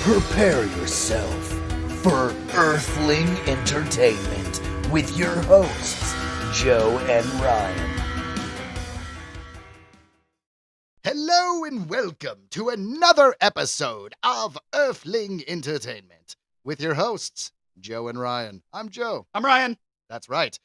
Prepare yourself for Earthling Entertainment with your hosts, Joe and Ryan. Hello and welcome to another episode of Earthling Entertainment with your hosts, Joe and Ryan. I'm Joe. I'm Ryan. That's right.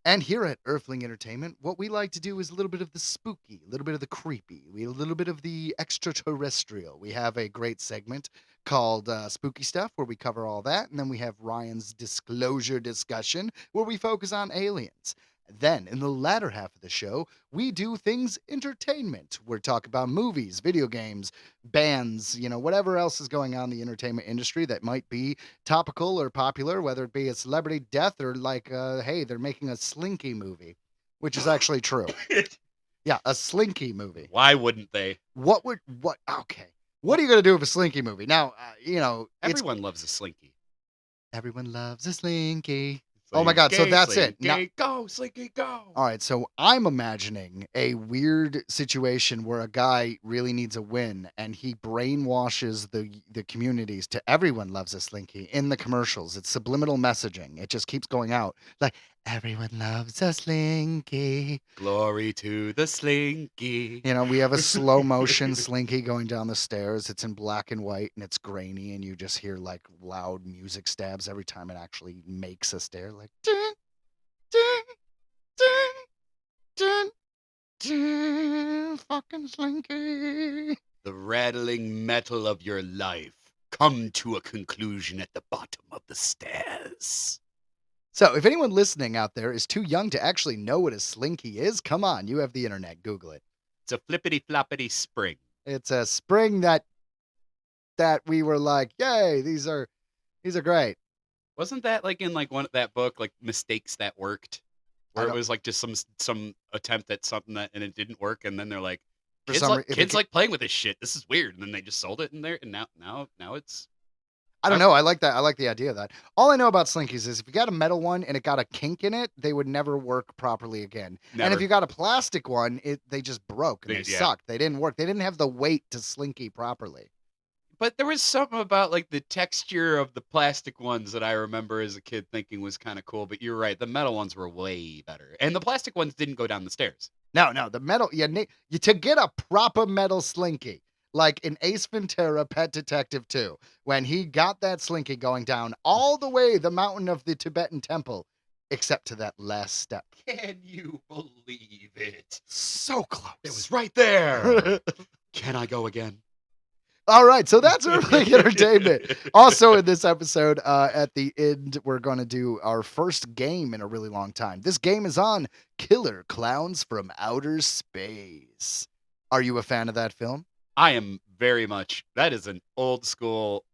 And here at Earthling Entertainment, what we like to do is a little bit of the spooky, a little bit of the creepy, a little bit of the extraterrestrial. We have a great segment called Spooky Stuff where we cover all that. And then we have Ryan's Disclosure Discussion where we focus on aliens. Then, in the latter half of the show, we do things entertainment. We're talking about movies, video games, bands, whatever else is going on in the entertainment industry that might be topical or popular, whether it be a celebrity death or like, hey, they're making a Slinky movie, which is actually true. Yeah, a Slinky movie. Why wouldn't they? Okay. What are you going to do with a Slinky movie? Now, Everyone loves a Slinky. Everyone loves a Slinky. Slinky, oh my God, so that's it. Slinky, go, Slinky, go. All right, so I'm imagining a weird situation where a guy really needs a win and he brainwashes the communities to everyone loves a Slinky in the commercials. It's subliminal messaging. It just keeps going out. Like, everyone loves a Slinky. Glory to the Slinky. We have a slow motion Slinky going down the stairs. It's in black and white and it's grainy and you just hear like loud music stabs every time it actually makes a stair. Like, ding, ding, ding, ding, ding, fucking Slinky. The rattling metal of your life come to a conclusion at the bottom of the stairs. So if anyone listening out there is too young to actually know what a Slinky is, come on, you have the internet, Google it. It's a flippity-floppity spring. It's a spring that we were like, yay, these are great. Wasn't that like in like that book, like Mistakes That Worked? Where it was like just some attempt at something and it didn't work, and then they're like, kids like playing with this shit. This is weird, and then they just sold it in there, and now it's. I don't know. I like that. I like the idea of that. All I know about Slinkies is if you got a metal one and it got a kink in it, they would never work properly again. Never. And if you got a plastic one, they just broke and they sucked. They didn't work. They didn't have the weight to Slinky properly. But there was something about like the texture of the plastic ones that I remember as a kid thinking was kind of cool. But you're right, the metal ones were way better, and the plastic ones didn't go down the stairs. No, the metal. To get a proper metal Slinky, like in Ace Ventura: Pet Detective 2, when he got that Slinky going down all the way the mountain of the Tibetan temple, except to that last step. Can you believe it? So close. It was right there. Can I go again? All right, so that's Earthling Entertainment. Also in this episode, at the end, we're going to do our first game in a really long time. This game is on Killer Klowns From Outer Space. Are you a fan of that film? I am very much. That is an old school.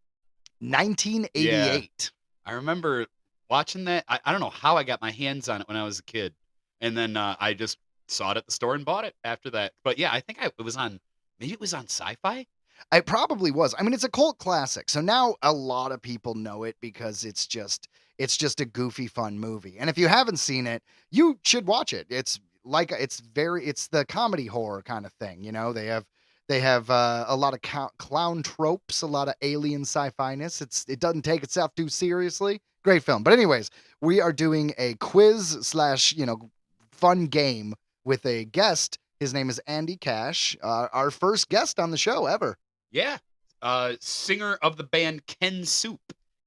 1988. Yeah. I remember watching that. I don't know how I got my hands on it when I was a kid. And then I just saw it at the store and bought it after that. But yeah, I think it was on Sci-Fi. It probably was. I mean, it's a cult classic. So now a lot of people know it because it's just a goofy, fun movie. And if you haven't seen it, you should watch it. It's the comedy horror kind of thing. They have a lot of clown tropes, a lot of alien sci-fi-ness. It doesn't take itself too seriously. Great film. But anyways, we are doing a quiz / fun game with a guest. His name is Andy Cash, our first guest on the show ever. Yeah. Singer of the band Ken's Soup.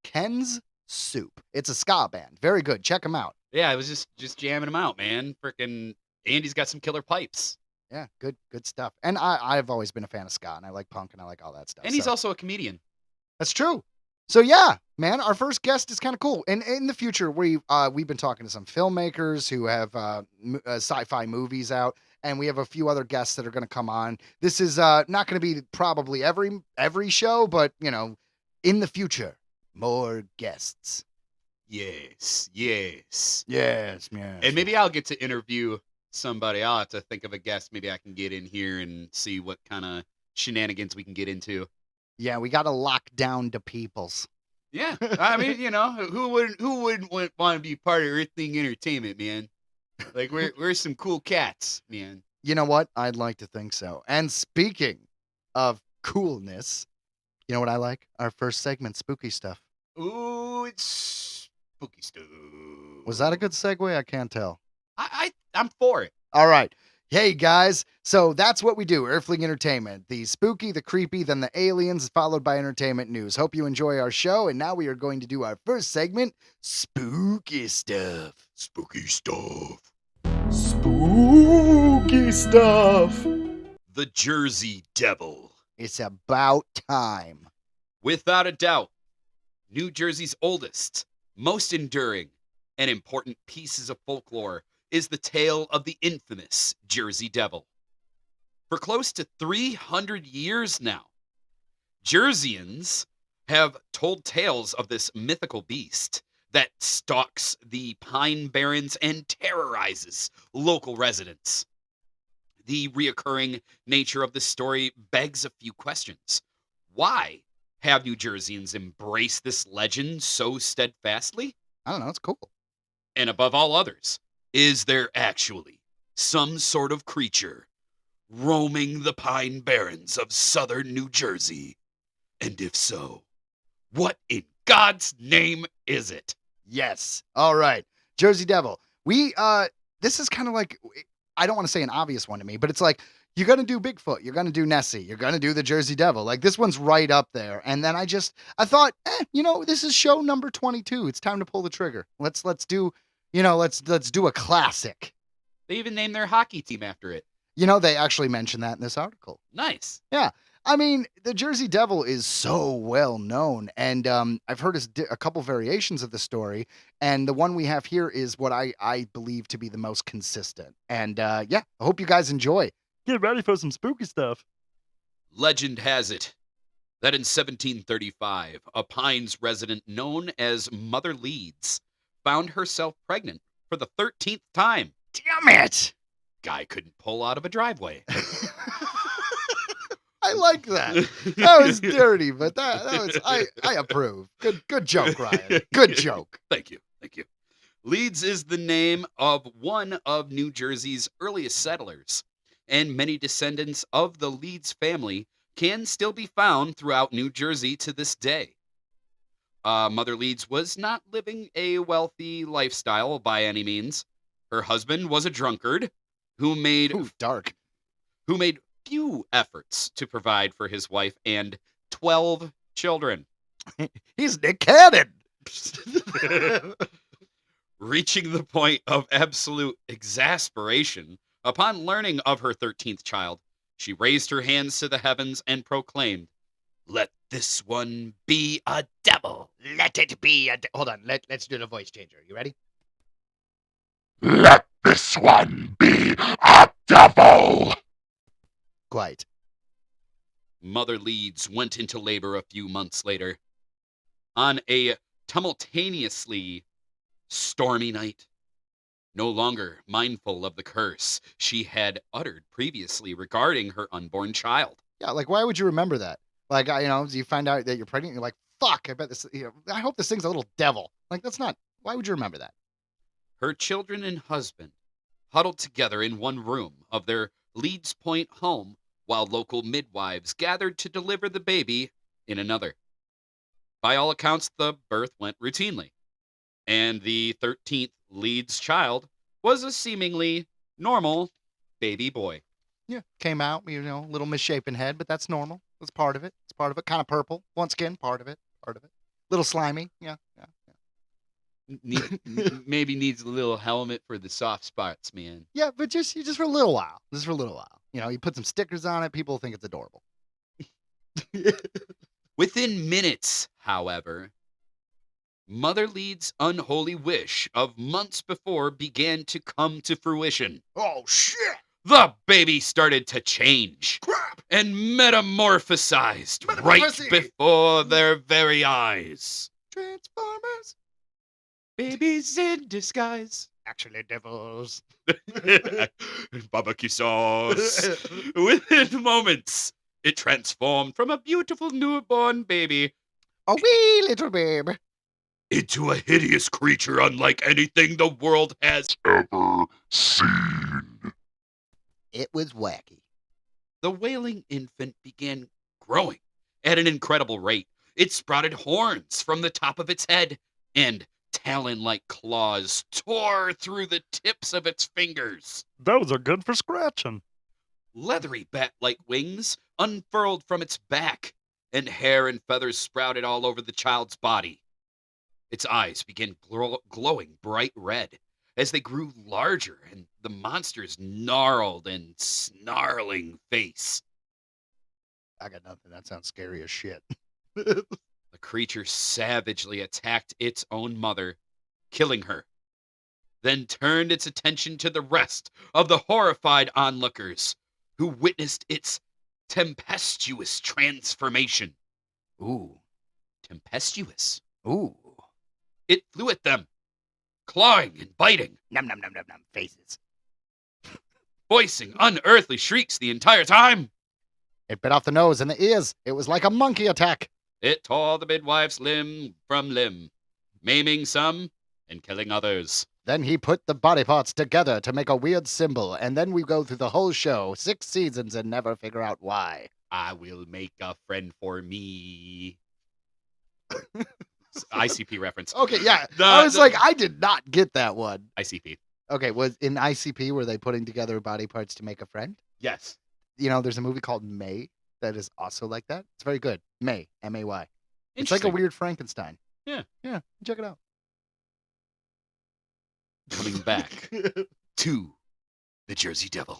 Ken's Soup. It's a ska band. Very good. Check him out. Yeah, I was just jamming him out, man. Freaking Andy's got some killer pipes. Yeah, good stuff. And I've always been a fan of ska, and I like punk, and I like all that stuff. And he's also a comedian. That's true. So yeah, man, our first guest is kind of cool. And in the future, we've been talking to some filmmakers who have sci-fi movies out. And we have a few other guests that are going to come on. This is not going to be probably every show, but, in the future, more guests. Yes. Yes. And maybe I'll get to interview somebody. I'll have to think of a guest. Maybe I can get in here and see what kind of shenanigans we can get into. Yeah, we got to lock down the peoples. Yeah. I mean, who wouldn't want to be part of Earthling Entertainment, man? Like, we're some cool cats, man. You know what? I'd like to think so. And speaking of coolness, You know what I like? Our first segment, spooky stuff. Ooh, it's spooky stuff. Was that a good segue? I can't tell. I'm for it. All right. Hey, guys. So that's what we do, Earthling Entertainment. The spooky, the creepy, then the aliens, followed by entertainment news. Hope you enjoy our show. And now we are going to do our first segment, spooky stuff. Spooky stuff. Spooky stuff. The Jersey Devil. It's about time. Without a doubt, New Jersey's oldest, most enduring, and important pieces of folklore is the tale of the infamous Jersey Devil. For close to 300 years now, Jerseyans have told tales of this mythical beast that stalks the Pine Barrens and terrorizes local residents. The reoccurring nature of this story begs a few questions. Why have New Jerseyans embraced this legend so steadfastly? I don't know. It's cool. And above all others, is there actually some sort of creature roaming the Pine Barrens of southern New Jersey? And if so, what in God's name is it? Yes. All right. Jersey Devil. This is kind of like, I don't want to say an obvious one to me, but it's like, you're going to do Bigfoot. You're going to do Nessie. You're going to do the Jersey Devil. Like, this one's right up there. And then I thought, this is show number 22. It's time to pull the trigger. Let's do a classic. They even named their hockey team after it. They actually mentioned that in this article. Nice. Yeah. I mean, the Jersey Devil is so well known, and I've heard a couple variations of the story, and the one we have here is what I believe to be the most consistent. And I hope you guys enjoy. Get ready for some spooky stuff. Legend has it that in 1735, a Pines resident known as Mother Leeds found herself pregnant for the 13th time. Damn it! Guy couldn't pull out of a driveway. I like that. That was dirty, but that was I approve. Good joke, Ryan. Good joke. Thank you. Leeds is the name of one of New Jersey's earliest settlers, and many descendants of the Leeds family can still be found throughout New Jersey to this day. Mother Leeds was not living a wealthy lifestyle by any means. Her husband was a drunkard who made few efforts to provide for his wife and 12 children. He's Nick Cannon. Reaching the point of absolute exasperation, upon learning of her 13th child, she raised her hands to the heavens and proclaimed, "Let this one be a devil. Let it be a Hold on, let's do the voice changer. You ready? Let this one be a devil." Quite. Mother Leeds went into labor a few months later. On a tumultuously stormy night, no longer mindful of the curse she had uttered previously regarding her unborn child. Yeah, like, why would you remember that? Like, you find out that you're pregnant, you're like, fuck, I bet this, I hope this thing's a little devil. Like, why would you remember that? Her children and husband huddled together in one room of their Leeds Point home, while local midwives gathered to deliver the baby in another. By all accounts, the birth went routinely, and the 13th Leeds child was a seemingly normal baby boy. Yeah, came out, little misshapen head, but that's normal. That's part of it. It's part of it. Kind of purple. One skin, part of it. Little slimy. Yeah. Maybe needs a little helmet for the soft spots, man. Yeah, but just for a little while. Just for a little while. You put some stickers on it, people think it's adorable. Within minutes, however, Mother Leeds' unholy wish of months before began to come to fruition. Oh, shit! The baby started to change. Crap! And metamorphosized right before their very eyes. Transformers. Babies in disguise. Actually, devils. Barbecue sauce. Within moments, it transformed from a beautiful newborn baby, a wee little babe, into a hideous creature unlike anything the world has ever seen. It was wacky. The wailing infant began growing at an incredible rate. It sprouted horns from the top of its head, and talon-like claws tore through the tips of its fingers. Those are good for scratching. Leathery bat-like wings unfurled from its back, and hair and feathers sprouted all over the child's body. Its eyes began glowing bright red as they grew larger, and the monster's gnarled and snarling face. I got nothing. That sounds scary as shit. The creature savagely attacked its own mother, killing her, then turned its attention to the rest of the horrified onlookers who witnessed its tempestuous transformation. Ooh. Tempestuous. Ooh. It flew at them, clawing and biting. Num num num num num faces. Voicing unearthly shrieks the entire time. It bit off the nose and the ears. It was like a monkey attack. It tore the midwife's limb from limb, maiming some and killing others. Then he put the body parts together to make a weird symbol, and then we go through the whole show, 6 seasons, and never figure out why. I will make a friend for me. ICP reference. Okay, yeah. I was like, I did not get that one. ICP. Okay, was in ICP, were they putting together body parts to make a friend? Yes. You know, there's a movie called May that is also like that. It's very good. May, M-A-Y. It's like a weird Frankenstein. Yeah. Yeah, check it out. Coming back to the Jersey Devil.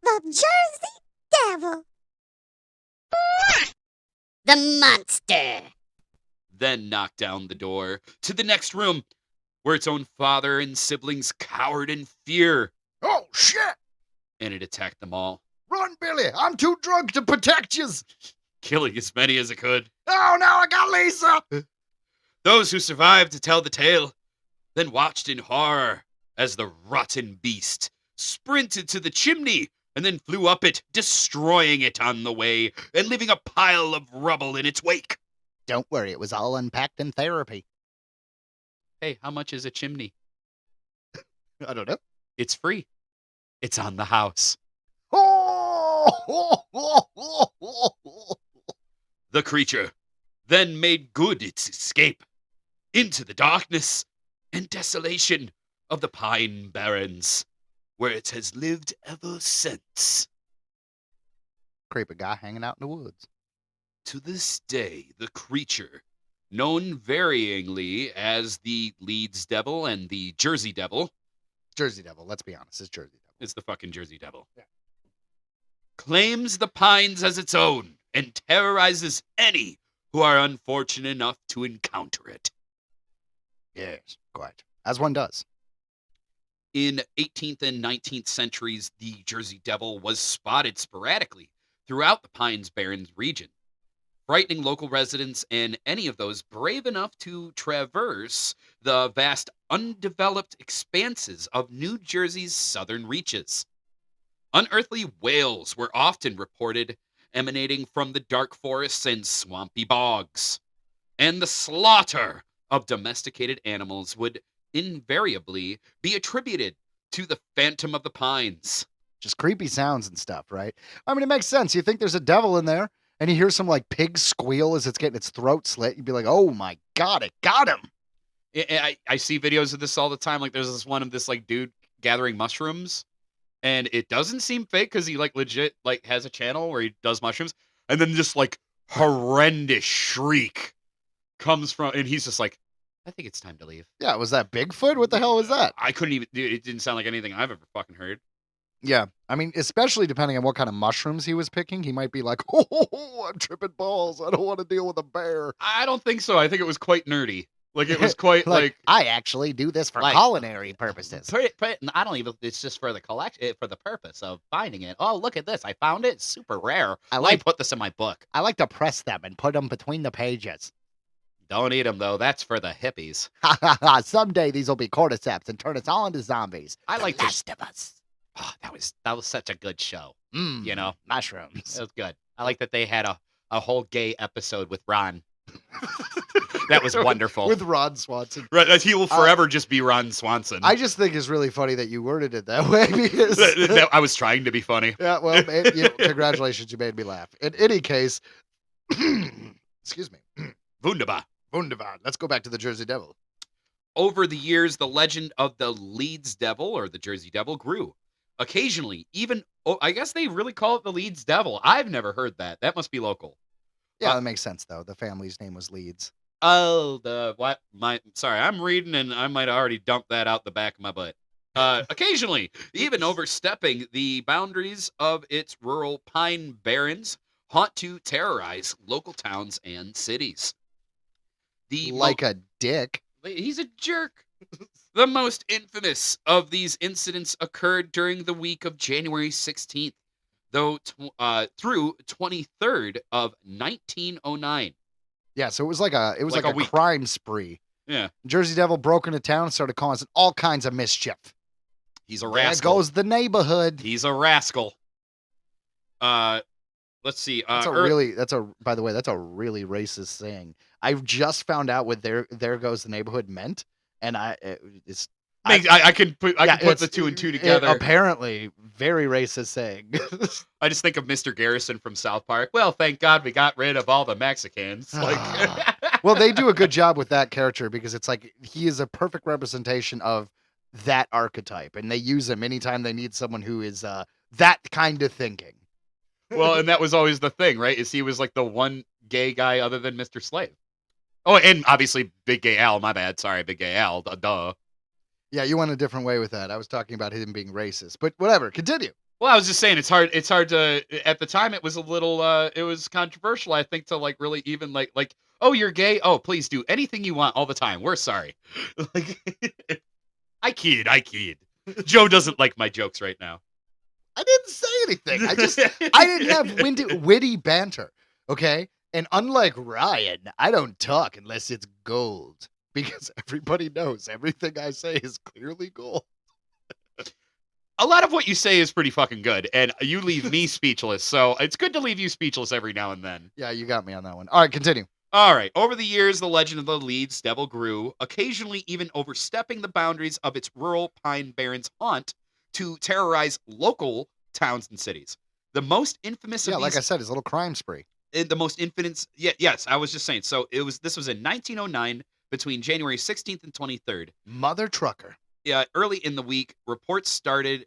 The Jersey Devil. The monster. Then knocked down the door to the next room, where its own father and siblings cowered in fear, Oh, shit! and it attacked them all, Run, Billy! I'm too drunk to protect yous! killing as many as it could. Oh, now I got Lisa! Those who survived to tell the tale then watched in horror as the rotten beast sprinted to the chimney and then flew up it, destroying it on the way and leaving a pile of rubble in its wake. Don't worry, it was all unpacked in therapy. Hey, how much is a chimney? I don't know. It's free. It's on the house. The creature then made good its escape into the darkness and desolation of the Pine Barrens, where it has lived ever since. Creepy guy hanging out in the woods. To this day, the creature, known varyingly as the Leeds Devil and the Jersey Devil, Jersey Devil, let's be honest, it's Jersey Devil. it's the fucking Jersey Devil, Yeah. claims the pines as its own and terrorizes any who are unfortunate enough to encounter it. Yes, quite. As one does. In 18th and 19th centuries, the Jersey Devil was spotted sporadically throughout the Pines Barrens region, frightening local residents and any of those brave enough to traverse the vast undeveloped expanses of New Jersey's southern reaches. Unearthly wails were often reported emanating from the dark forests and swampy bogs, and the slaughter of domesticated animals would invariably be attributed to the Phantom of the Pines. Just creepy sounds and stuff, right? I mean, it makes sense. You think there's a devil in there, and you hear some like pig squeal as it's getting its throat slit. You'd be like, oh my God, it got him. I see videos of this all the time. Like there's this one of this like dude gathering mushrooms, and it doesn't seem fake because he like legit like has a channel where he does mushrooms, and then just like horrendous shriek comes from, and he's just like, I think it's time to leave. Yeah, was that Bigfoot? What the hell was that? I couldn't even, dude, it didn't sound like anything I've ever fucking heard. Yeah, I mean, especially depending on what kind of mushrooms he was picking, he might be like, oh, I'm tripping balls. I don't want to deal with a bear. I don't think so. I think it was quite nerdy. Like it was quite like I actually do this for Like- culinary purposes. I don't even. It's just for the collection, for the purpose of finding it. Oh, look at this! I found it. It's super rare. I Let me like- put this in my book. I like to press them and put them between the pages. Don't eat them though. That's for the hippies. Ha ha ha! Someday these will be cordyceps and turn us all into zombies. I The like to- Last of Us. Oh, that was such a good show. Mm, You know, mushrooms. it was good. I like that they had a whole gay episode with Ron. that was wonderful. With Ron Swanson. Right, he will forever just be Ron Swanson. I just think it's really funny that you worded it that way because I was trying to be funny. yeah, well, congratulations, you made me laugh. In any case, Excuse me. Wunderbar. Wunderbar. Let's go back to the Jersey Devil. Over the years, the legend of the Leeds Devil or the Jersey Devil grew. Occasionally, even I guess they really call it the Leeds Devil. I've never heard that. That must be local. Yeah, that makes sense though. The family's name was Leeds. Oh, sorry, I'm reading and I might have already dumped that out the back of my butt. Occasionally, even overstepping the boundaries of its rural pine barrens, haunt to terrorize local towns and cities. A dick. He's a jerk. The most infamous of these incidents occurred during the week of January 16th, though through 23rd of 1909. Yeah, so it was like a week. crime spree. Yeah. Jersey Devil broke into town and started causing all kinds of mischief. He's a There rascal. goes the neighborhood. He's a rascal. Let's see. By the way, that's a really racist thing. I just found out what there goes the neighborhood meant, and I can put the two and two together. Apparently, very racist saying. I just think of Mr. Garrison from South Park. Well, thank God we got rid of all the Mexicans. Well, they do a good job with that character because it's like he is a perfect representation of that archetype, and they use him anytime they need someone who is that kind of thinking. Well, and that was always the thing, right? Is he was like the one gay guy other than Mr. Slave. Oh, and obviously Big Gay Al. My bad. Sorry, Big Gay Al. Duh. Yeah, you went a different way with that. I was talking about him being racist, but whatever. Continue. Well, I was just saying it's hard to at the time it was a little it was controversial, I think, to like really even like oh, you're gay? Oh, please do anything you want all the time. We're sorry. Like I kid. Joe doesn't like my jokes right now. I didn't say anything. I didn't have witty banter. Okay? And unlike Ryan, I don't talk unless it's gold. Because everybody knows everything I say is clearly gold. A lot of what you say is pretty fucking good, and you leave me speechless, so it's good to leave you speechless every now and then. Yeah, you got me on that one. All right, continue. All right. Over the years, the legend of the Leeds Devil grew, occasionally even overstepping the boundaries of its rural pine barrens haunt to terrorize local towns and cities. The most infamous of these... like I said, his little crime spree. The most infamous... yes, I was just saying. So this was in 1909, between January 16th and 23rd. Mother trucker. Yeah, early in the week, reports started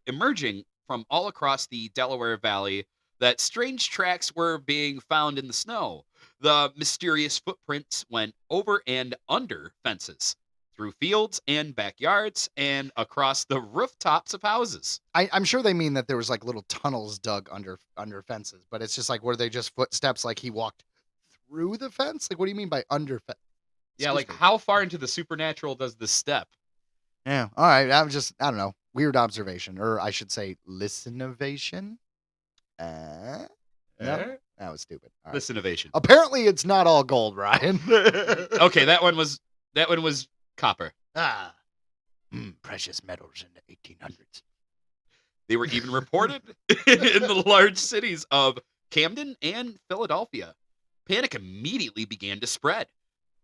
emerging from all across the Delaware Valley that strange tracks were being found in the snow. The mysterious footprints went over and under fences, through fields and backyards, and across the rooftops of houses. I'm sure they mean that there was like little tunnels dug under fences, but it's just like, were they just footsteps like he walked through the fence? Like, what do you mean by under fence? Yeah, like how far into the supernatural does this step? Yeah, all right. I don't know. Weird observation, or I should say, listen-ovation. No, that was stupid. All right. Listen-ovation. Apparently, it's not all gold, Ryan. Okay, that one was copper. Precious metals in the 1800s. They were even reported in the large cities of Camden and Philadelphia. Panic immediately began to spread,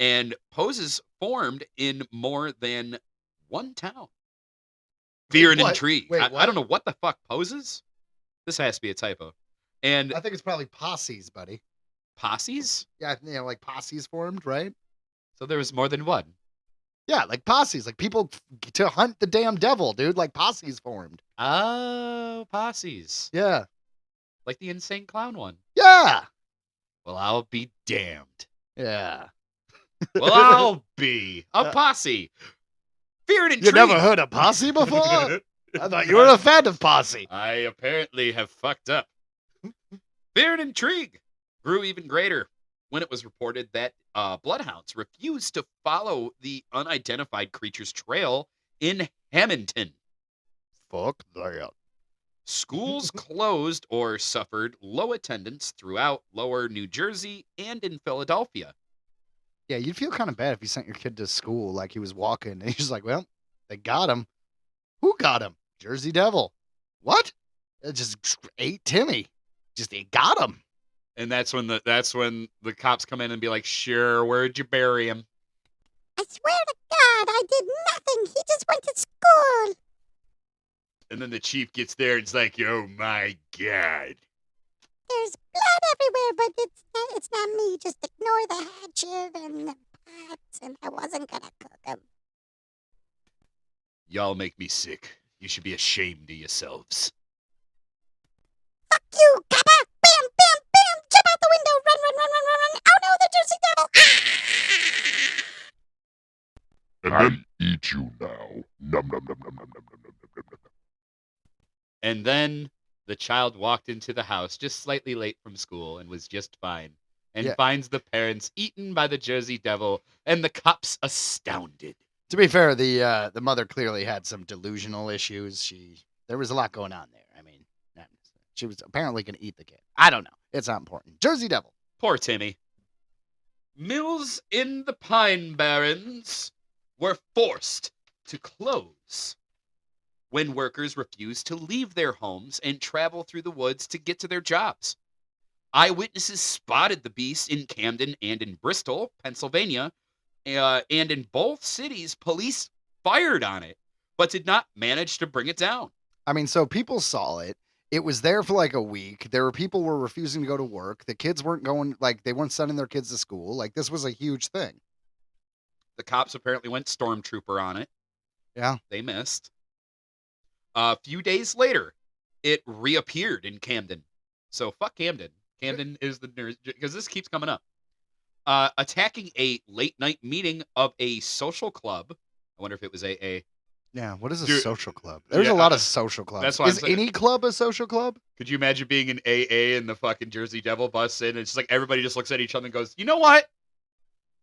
and poses formed in more than one town. Fear and intrigue. Wait, I don't know what the fuck poses. This has to be a typo. And I think it's probably posses, buddy. Posses? Yeah, like posses formed, right? So there was more than one. Yeah, like posses, like people to hunt the damn devil, dude. Like posses formed. Oh, posses. Yeah. Like the insane clown one. Yeah. Well, I'll be damned. Yeah. Well, I'll be a posse. Fear and intrigue. You never heard of posse before? I thought you were a fan of posse. I apparently have fucked up. Fear and intrigue grew even greater when it was reported that bloodhounds refused to follow the unidentified creature's trail in Hamilton. Fuck that. Schools closed or suffered low attendance throughout lower New Jersey and in Philadelphia. Yeah, you'd feel kind of bad if you sent your kid to school like he was walking and he's like, well, they got him. Who got him? Jersey Devil. What? It just ate Timmy. Just they got him. And that's when the cops come in and be like, sure, where'd you bury him? I swear to God, I did nothing. He just went to school. And then the chief gets there and it's like, oh my God. There's blood everywhere, but the hatchet and the pots, and I wasn't gonna cook them. Y'all make me sick. You should be ashamed of yourselves. Fuck you, copper! Bam, bam, bam! Jump out the window! Run, run, run, run, run, run! Oh no, the juicy devil! And then eat you now. Num num num num num num num num num num. And then the child walked into the house just slightly late from school and was just fine. And Yeah. finds the parents eaten by the Jersey Devil and the cops astounded. To be fair, the mother clearly had some delusional issues. There was a lot going on there. I mean, she was apparently going to eat the kid. I don't know. It's not important. Jersey Devil. Poor Timmy. Mills in the Pine Barrens were forced to close when workers refused to leave their homes and travel through the woods to get to their jobs. Eyewitnesses spotted the beast in Camden and in Bristol, Pennsylvania, and in both cities, police fired on it, but did not manage to bring it down. I mean, so people saw it. It was there for like a week. There were people were refusing to go to work. The kids weren't going, like, they weren't sending their kids to school. Like, this was a huge thing. The cops apparently went stormtrooper on it. Yeah. They missed. A few days later, it reappeared in Camden. So fuck Camden. Camden is the nurse, because this keeps coming up. Attacking a late night meeting of a social club. I wonder if it was AA. Yeah. What is a Dude, social club? There's yeah, a lot of social clubs. that's what I'm Is saying. any club a social club? Could you imagine being an AA and the fucking Jersey Devil busts in? And it's just like everybody just looks at each other and goes, you know what?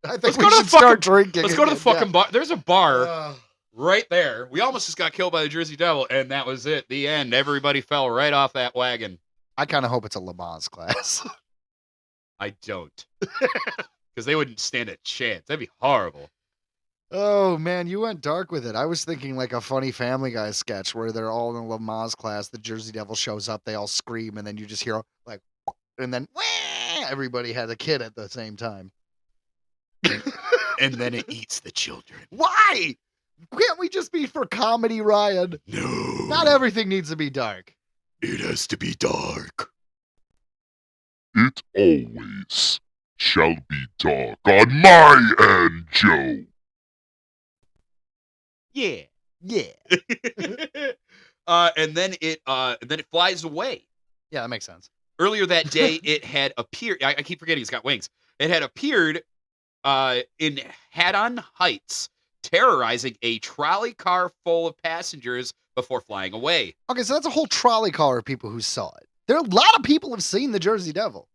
I think Let's we go to should the fucking- start drinking. Let's go to the again. fucking bar. There's a bar Yeah. right there. We almost just got killed by the Jersey Devil, and that was it. The end. Everybody fell right off that wagon. I kind of hope it's a Lamaze class. I don't. Because they wouldn't stand a chance. That'd be horrible. Oh man, you went dark with it. I was thinking like a funny Family Guy sketch where they're all in a Lamaze class. The Jersey Devil shows up, they all scream, and then you just hear like, and then wah, everybody had a kid at the same time. And then it eats the children. Why? Can't we just be for comedy, Ryan? No. Not everything needs to be dark. It has to be dark. It always shall be dark on my end, Joe. Yeah. Yeah. And then it flies away. Yeah, that makes sense. Earlier that day, it had appeared. I keep forgetting it's got wings. It had appeared in Haddon Heights, terrorizing a trolley car full of passengers before flying away. Okay, so that's a whole trolley car of people who saw it. There are a lot of people have seen the Jersey Devil.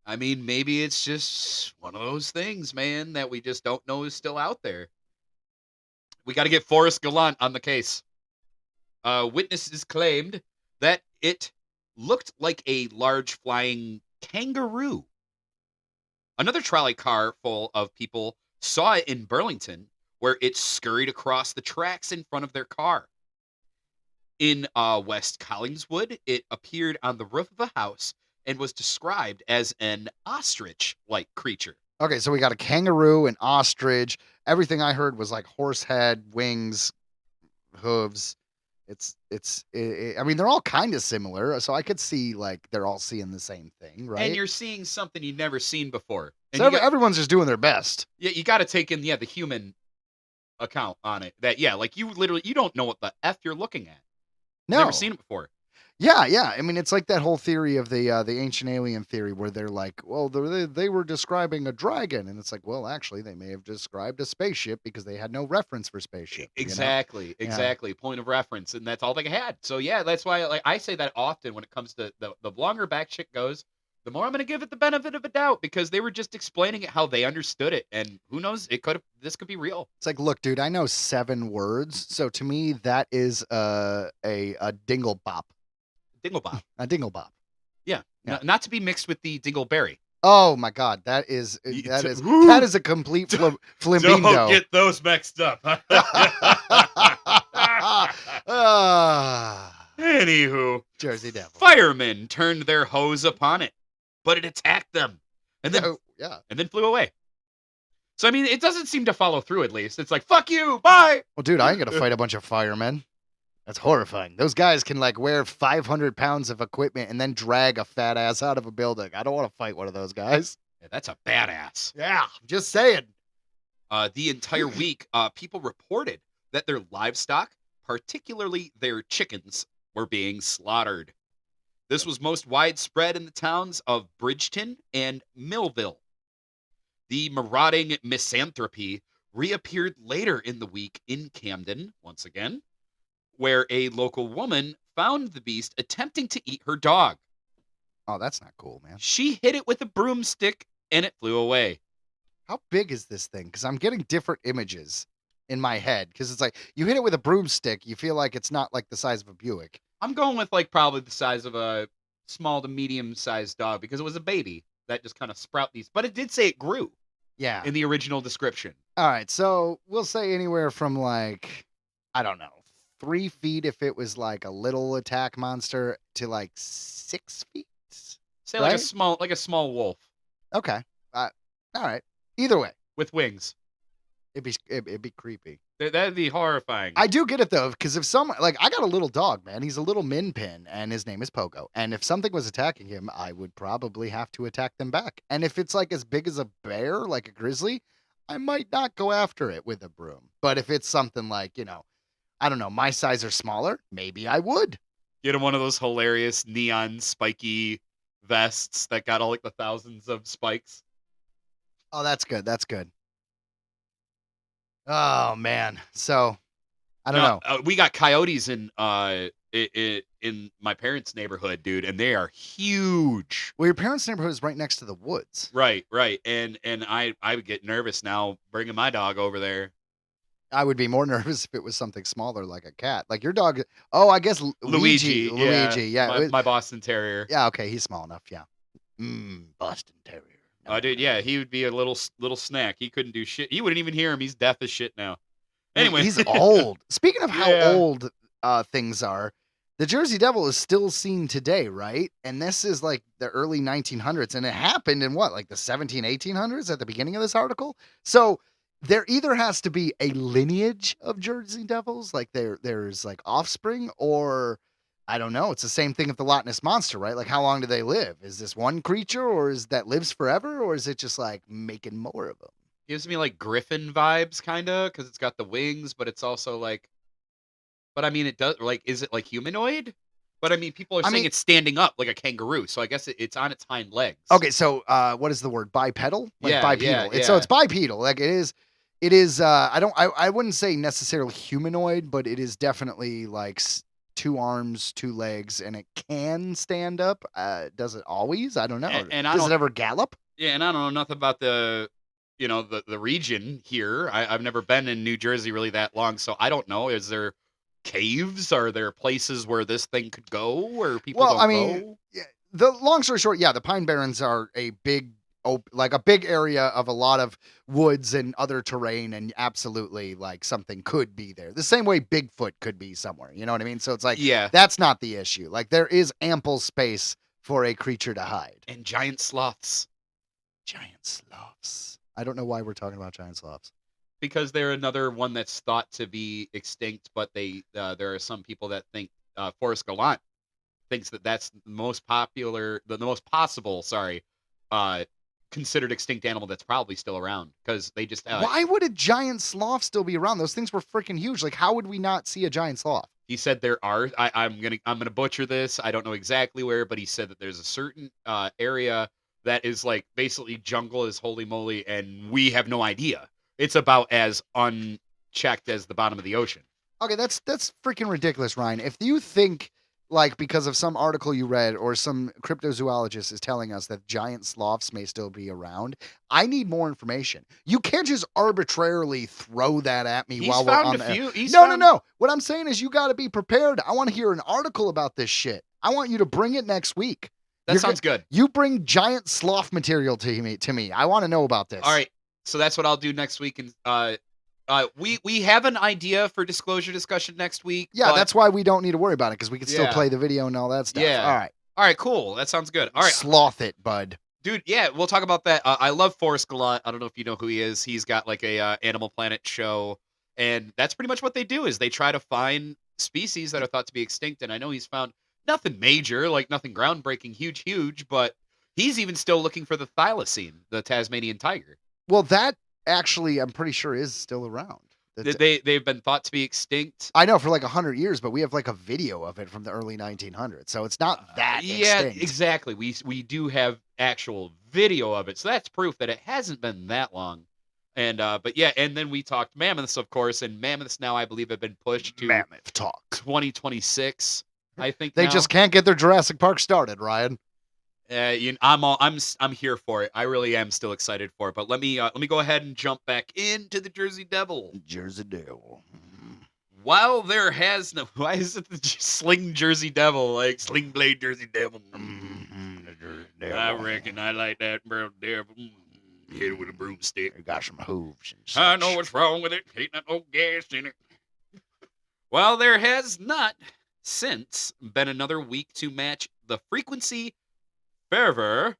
I mean, maybe it's just one of those things, man, that we just don't know is still out there. We got to get Forrest Gallant on the case. Witnesses claimed that it looked like a large flying kangaroo. Another trolley car full of people saw it in Burlington, where it scurried across the tracks in front of their car. In West Collingswood, it appeared on the roof of a house and was described as an ostrich-like creature. Okay, so we got a kangaroo, an ostrich. Everything I heard was like horse head, wings, hooves. I mean, they're all kind of similar, so I could see like they're all seeing the same thing, right? And you're seeing something you've never seen before. And So you got- everyone's just doing their best. yeah, you got to take in the human account on it. That like you don't know what the F you're looking at. No, Never seen it before. Yeah. I mean, it's like that whole theory of the ancient alien theory, where they're like, well, they were describing a dragon, and it's like, well, actually, they may have described a spaceship because they had no reference for spaceship. you know? Exactly. Point of reference, and that's all they had. So yeah, that's why I say that often when it comes to the longer back shit goes, the more I'm going to give it the benefit of a doubt, because they were just explaining it how they understood it, and who knows, this could be real. It's like, look, dude, I know 7 words, so to me, that is a dingle bop. Dinglebop. A dingle bop. Yeah. Yeah. Not to be mixed with the Dingleberry. Oh my God, that is Woo! a complete flambindo. Don't get those mixed up. Anywho, Jersey Devil. firemen turned their hose upon it, but it attacked them, and then Yeah. and then flew away. So I mean, it doesn't seem to follow through. At least it's like, fuck you, bye. Well, dude, I ain't gonna fight a bunch of firemen. That's horrifying. Those guys can like wear 500 pounds of equipment and then drag a fat ass out of a building. I don't want to fight one of those guys. That's a badass. Yeah, just saying. The entire week, people reported that their livestock, particularly their chickens, were being slaughtered. This was most widespread in the towns of Bridgeton and Millville. The marauding misanthropy reappeared later in the week in Camden, once again, where a local woman found the beast attempting to eat her dog. Oh, that's not cool, man. She hit it with a broomstick and it flew away. How big is this thing? Because I'm getting different images in my head. Because it's like, you hit it with a broomstick, you feel like it's not like the size of a Buick. I'm going with like probably the size of a small to medium sized dog because it was a baby that just kind of sprout these. But it did say it grew. Yeah. In the original description. All right. So we'll say anywhere from like, I don't know, 3 feet if it was like a little attack monster to like 6 feet. Say right? like a small wolf. Okay. All right. Either way, with wings. It'd be creepy. That'd be horrifying. I do get it though, because if someone like I got a little dog, man, he's a little min pin, and his name is Pogo. And if something was attacking him, I would probably have to attack them back. And if it's like as big as a bear, like a grizzly, I might not go after it with a broom. But if it's something like, I don't know, my size or smaller, maybe I would. Get him one of those hilarious neon spiky vests that got all like the thousands of spikes. Oh, that's good. That's good. Oh man. So I don't know. We got coyotes in my parents' neighborhood, dude, and they are huge. Well, your parents' neighborhood is right next to the woods. Right. And I would get nervous now bringing my dog over there. I would be more nervous if it was something smaller like a cat. Like your dog. Oh, I guess Luigi. Yeah. My Boston Terrier. Yeah. Okay. He's small enough. Yeah. Boston Terrier. Oh, dude, yeah, he would be a little snack. He couldn't do shit. You wouldn't even hear him. He's deaf as shit now. Anyway, he's old. Speaking of how old things are, the Jersey Devil is still seen today, right? And this is like the early 1900s, and it happened in what, like the 1800s at the beginning of this article? So there either has to be a lineage of Jersey Devils, like there's like offspring, or I don't know. It's the same thing with the Loch Ness Monster, right? Like, how long do they live? Is this one creature, or is that lives forever, or is it just like making more of them? Gives me like Griffin vibes, kind of, because it's got the wings, but it's also like. But I mean, it does like. Is it like humanoid? But I mean, people are saying it's standing up like a kangaroo, so I guess it's on its hind legs. Okay, so what is the word? Bipedal? Like bipedal. Yeah. So it's bipedal. Like it is. It is. I wouldn't say necessarily humanoid, but it is definitely like 2 arms, 2 legs, and it can stand up. Does it always? I don't know. And does it ever gallop? Yeah, and I don't know nothing about the region here. I've never been in New Jersey really that long, so I don't know. Is there caves? Are there places where this thing could go where people don't go? Yeah, the long story short, the Pine Barrens are a big area of a lot of woods and other terrain, and absolutely like something could be there. The same way Bigfoot could be somewhere. You know what I mean? So it's like, that's not the issue. Like there is ample space for a creature to hide. And giant sloths. Giant sloths. I don't know why we're talking about giant sloths. Because they're another one that's thought to be extinct, but there are some people that think Forrest Gallant thinks that's the most popular, the most possible, considered extinct animal that's probably still around because they just. Why would a giant sloth still be around? Those things were freaking huge. Like, how would we not see a giant sloth? He said there are. I'm gonna butcher this. I don't know exactly where, but he said that there's a certain area that is like basically jungle is holy moly, and we have no idea. It's about as unchecked as the bottom of the ocean. Okay, that's freaking ridiculous, Ryan. If you think, like, because of some article you read or some cryptozoologist is telling us that giant sloths may still be around, I need more information. You can't just arbitrarily throw that at me while we're on the air. No. What I'm saying is you got to be prepared. I want to hear an article about this shit. I want you to bring it next week. That sounds good. You bring giant sloth material to me. I want to know about this. All right. So that's what I'll do next week. And we have an idea for disclosure discussion next week. Yeah, that's why we don't need to worry about it, because we can still play the video and all that stuff. Yeah. All right, cool. That sounds good. All right. Sloth it, bud. Dude, yeah, we'll talk about that. I love Forrest Gallant. I don't know if you know who he is. He's got like a Animal Planet show, and that's pretty much what they do is they try to find species that are thought to be extinct. And I know he's found nothing major, like nothing groundbreaking, huge, but He's even still looking for the thylacine, the Tasmanian tiger. Well, that actually, I'm pretty sure is still around. They've been thought to be extinct. I know for like 100 years, but we have like a video of it from the early 1900s, so it's not that extinct. Exactly. We do have actual video of it, so that's proof that it hasn't been that long. And but yeah, and then we talked mammoths, of course, and mammoths now I believe have been pushed to Mammoth talk 2026. I think they now. just can't get their Jurassic Park started, Ryan. I'm here for it. I really am still excited for it. But let me go ahead and jump back into the Jersey Devil. Jersey Devil. While there has no, why is it the Sling Jersey Devil, like Sling Blade Jersey Devil? I reckon I like that brown devil. Hit it with a broomstick. It got some hooves and such. I know what's wrong with it. Ain't not no gas in it. While there has not since been another week to match the frequency, fervor.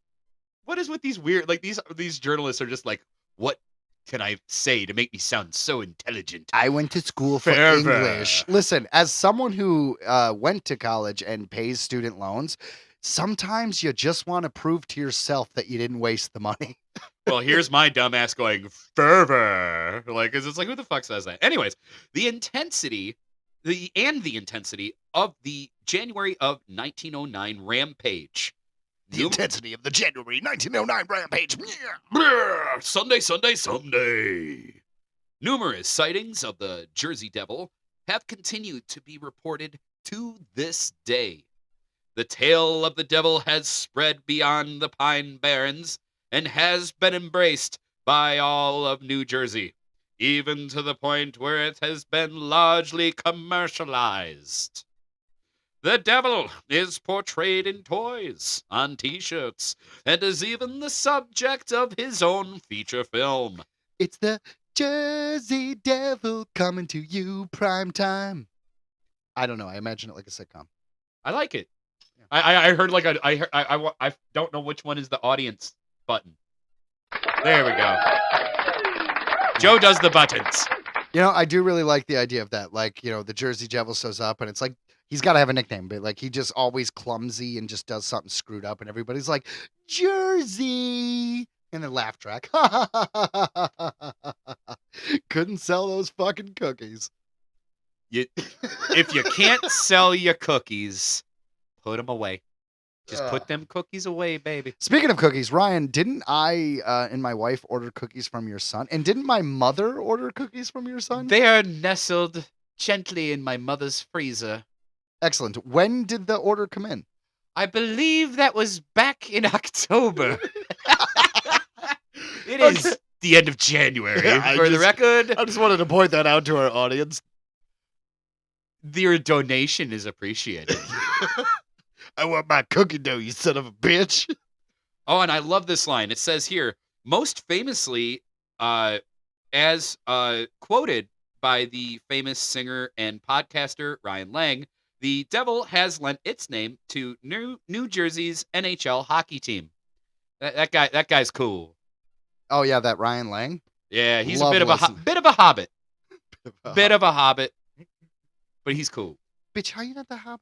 What is with these weird, like these journalists are just like, what can I say to make me sound so intelligent? I went to school for Fervor. English. Listen, as someone who went to college and pays student loans, sometimes you just want to prove to yourself that you didn't waste the money. Well, here's my dumbass going, fervor. Like, 'cause it's like, who the fuck says that? Anyways, the intensity of the January of 1909 rampage. The intensity of the January 1909 rampage. Sunday. Numerous sightings of the Jersey Devil have continued to be reported to this day. The tale of the devil has spread beyond the Pine Barrens and has been embraced by all of New Jersey, even to the point where it has been largely commercialized. The devil is portrayed in toys, on t-shirts, and is even the subject of his own feature film. It's the Jersey Devil coming to you prime time. I don't know. I imagine it like a sitcom. I like it. I heard like I don't know which one is the audience button. There we go. Joe does the buttons. You know, I do really like the idea of that. Like, you know, the Jersey Devil shows up and it's like, he's got to have a nickname, but like he just always clumsy and just does something screwed up and everybody's like, Jersey! And then laugh track. Couldn't sell those fucking cookies. If you can't sell your cookies, put them away. Just put them cookies away, baby. Speaking of cookies, Ryan, didn't I and my wife order cookies from your son? And didn't my mother order cookies from your son? They are nestled gently in my mother's freezer. Excellent. When did the order come in? I believe that was back in October. It is the end of January. Yeah, For the record, I just wanted to point that out to our audience. your donation is appreciated. I want my cookie dough, you son of a bitch. Oh, and I love this line. It says here, most famously, as quoted by the famous singer and podcaster Ryan Lang, the Devil has lent its name to New Jersey's NHL hockey team. That guy's cool. Oh yeah, that Ryan Lang. Yeah, he's Love a bit of a hobbit. Bit of a hobbit, but he's cool. Bitch, how you not the hobbit?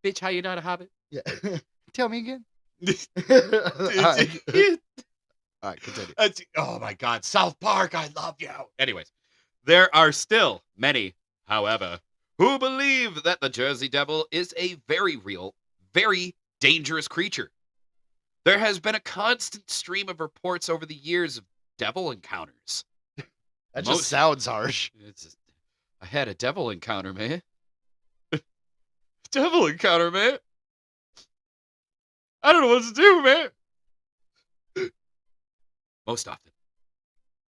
Bitch, how you not a hobbit? Yeah. Tell me again. All right, continue. Oh my God, South Park, I love you. Anyways, there are still many, however, who believe that the Jersey Devil is a very real, very dangerous creature. There has been a constant stream of reports over the years of devil encounters. That just sounds harsh. I had a devil encounter, man. Devil encounter, man. I don't know what to do, man. Most often,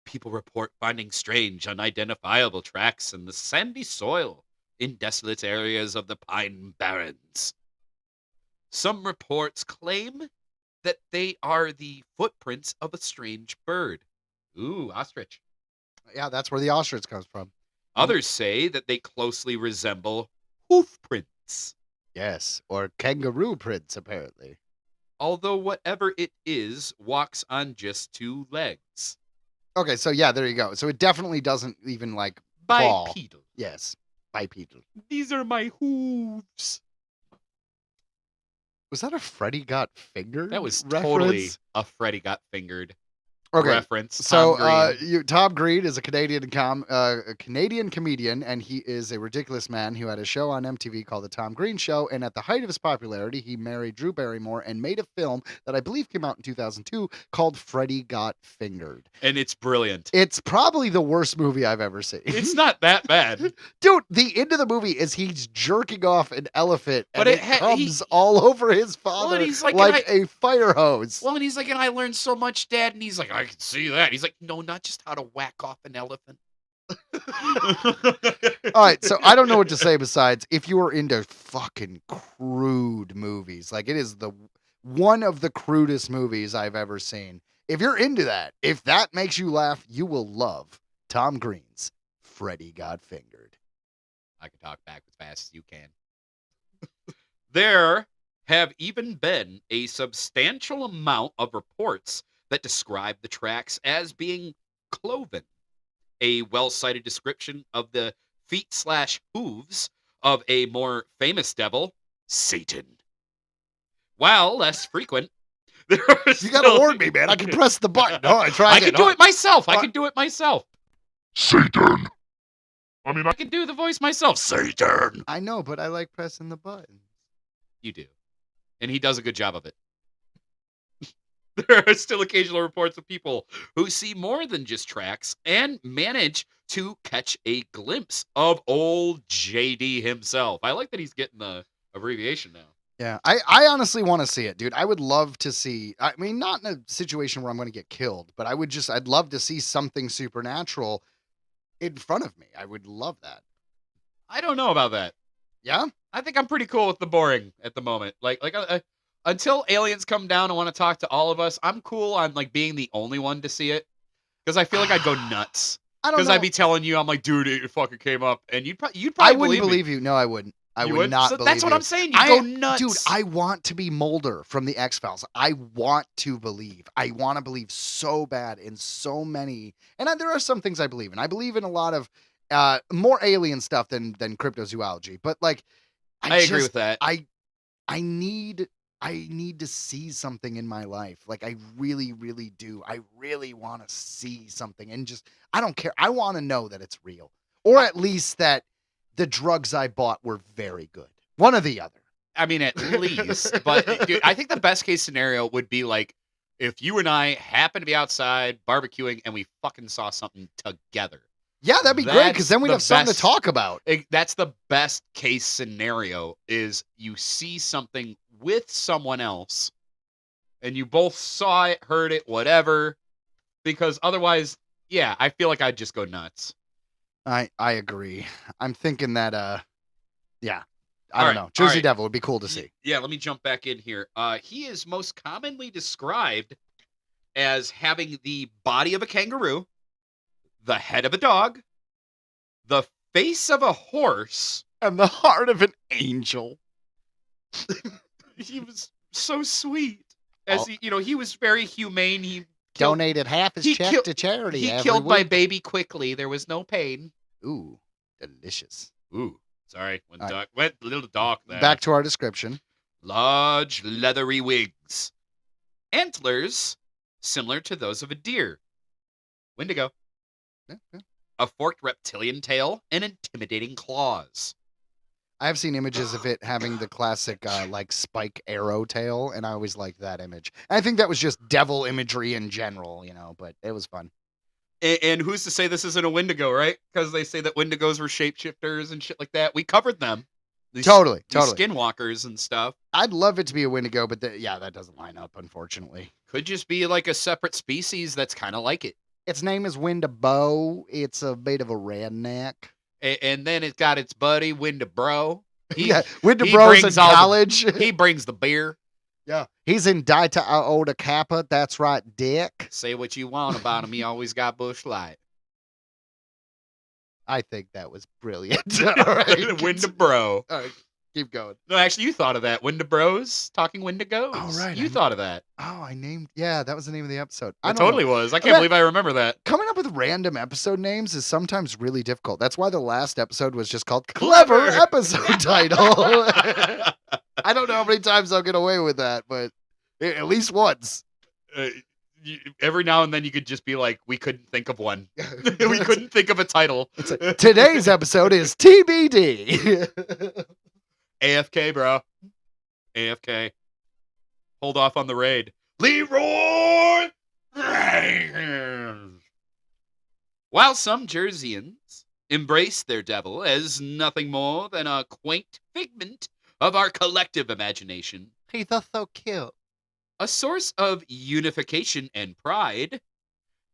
people report finding strange, unidentifiable tracks in the sandy soil in desolate areas of the Pine Barrens. Some reports claim that they are the footprints of a strange bird. Ooh, ostrich. Yeah, that's where the ostrich comes from. Others say that they closely resemble hoof prints. Yes, or kangaroo prints, apparently. Although whatever it is walks on just two legs. Okay, so yeah, there you go. So it definitely doesn't even like crawl. Bipedal. Yes, bipedal. These are my hooves. Was that a Freddy Got Fingered? That was reference? totally a Freddy Got Fingered Okay. reference. So Tom Green. Tom Green is a Canadian comedian, and he is a ridiculous man who had a show on MTV called The Tom Green Show. And at the height of his popularity, he married Drew Barrymore and made a film that I believe came out in 2002 called Freddy Got Fingered. And it's brilliant. It's probably the worst movie I've ever seen. It's not that bad. Dude, the end of the movie is he's jerking off an elephant, But and it comes all over his father and he's like, a fire hose. Well, and he's like, and I learned so much, Dad. And he's like, I can see that. He's like, no, not just how to whack off an elephant. All right, so I don't know what to say besides if you are into fucking crude movies, like it is one of the crudest movies I've ever seen. If you're into that, if that makes you laugh, you will love Tom Green's Freddy Got Fingered. I can talk back as fast as you can. There have even been a substantial amount of reports that describe the tracks as being cloven, a well-cited description of the feet/hooves of a more famous devil, Satan. While less frequent, there are You gotta warn me, man. I can press the button. Oh, I tried I can do it myself. I can do it myself. Satan. I mean, I can do the voice myself. Satan. I know, but I like pressing the button. You do. And he does a good job of it. There are still occasional reports of people who see more than just tracks and manage to catch a glimpse of old JD himself. I like that he's getting the abbreviation now. Yeah, I honestly want to see it, dude. I would love to see, I mean, not in a situation where I'm going to get killed, but I'd love to see something supernatural in front of me. I would love that. I don't know about that. Yeah? I think I'm pretty cool with the boring at the moment. Until aliens come down and want to talk to all of us, I'm cool on like being the only one to see it. Because I feel like I'd go nuts. I don't know. Because I'd be telling you, I'm like, dude, it fucking came up. And you'd probably I wouldn't believe you. No, I wouldn't. I You would wouldn't? not So believe that's what you. I'm saying. You go nuts. Dude, I want to be Mulder from the X-Files. I want to believe. I want to believe so bad in so many. And there are some things I believe in. I believe in a lot of more alien stuff than cryptozoology. But like, I agree with that. I need to see something in my life. Like I really, really do. I really want to see something, and just I don't care. I want to know that it's real, or at least that the drugs I bought were very good. One or the other. I mean, at least. But dude, I think the best case scenario would be like if you and I happen to be outside barbecuing and we fucking saw something together. Yeah, that'd be great because then we'd have something to talk about. That's the best case scenario is you see something with someone else and you both saw it, heard it, whatever. Because otherwise, yeah, I feel like I'd just go nuts. I agree. I'm thinking that, yeah, I don't know. Jersey Devil would be cool to see. Yeah, let me jump back in here. He is most commonly described as having the body of a kangaroo, the head of a dog, the face of a horse, and the heart of an angel. He was so sweet. He was very humane. He donated half his check to charity. He killed my baby quickly. There was no pain. Ooh, delicious. Ooh, sorry. Went a little dark there. Back to our description. Large leathery wigs. Antlers similar to those of a deer. Wendigo. Yeah. A forked reptilian tail and intimidating claws. I have seen images of it having the classic like spike arrow tail, and I always liked that image. I think that was just devil imagery in general, but it was fun. And who's to say this isn't a Wendigo, right? Because they say that Wendigos were shapeshifters and shit like that. We covered them. Totally. Skinwalkers and stuff. I'd love it to be a Wendigo, but that doesn't line up, unfortunately. Could just be like a separate species that's kind of like it. Its name is Wendigo. It's a bit of a redneck. And then it's got its buddy, Wendibro. Wendibro's in college. He brings the beer. Yeah. He's in Delta Iota Kappa. That's right, Dick. Say what you want about him. He always got Bush Light. I think that was brilliant. All right. Wendibro. All right. Keep going. No, actually, you thought of that. Winda Bros, talking Wendigos. Oh, right. You thought of that. Oh, I named. Yeah, that was the name of the episode. I It don't totally know. was. I can't believe I remember that. Coming up with random episode names is sometimes really difficult. That's why the last episode was just called Clever Episode Title. I don't know how many times I'll get away with that, but at least once. Every now and then you could just be like, we couldn't think of one. We couldn't think of a title. Today's episode is TBD. AFK, bro. AFK. Hold off on the raid. Leroy! While some Jerseyans embrace their devil as nothing more than a quaint figment of our collective imagination, He's so cute. a source of unification and pride,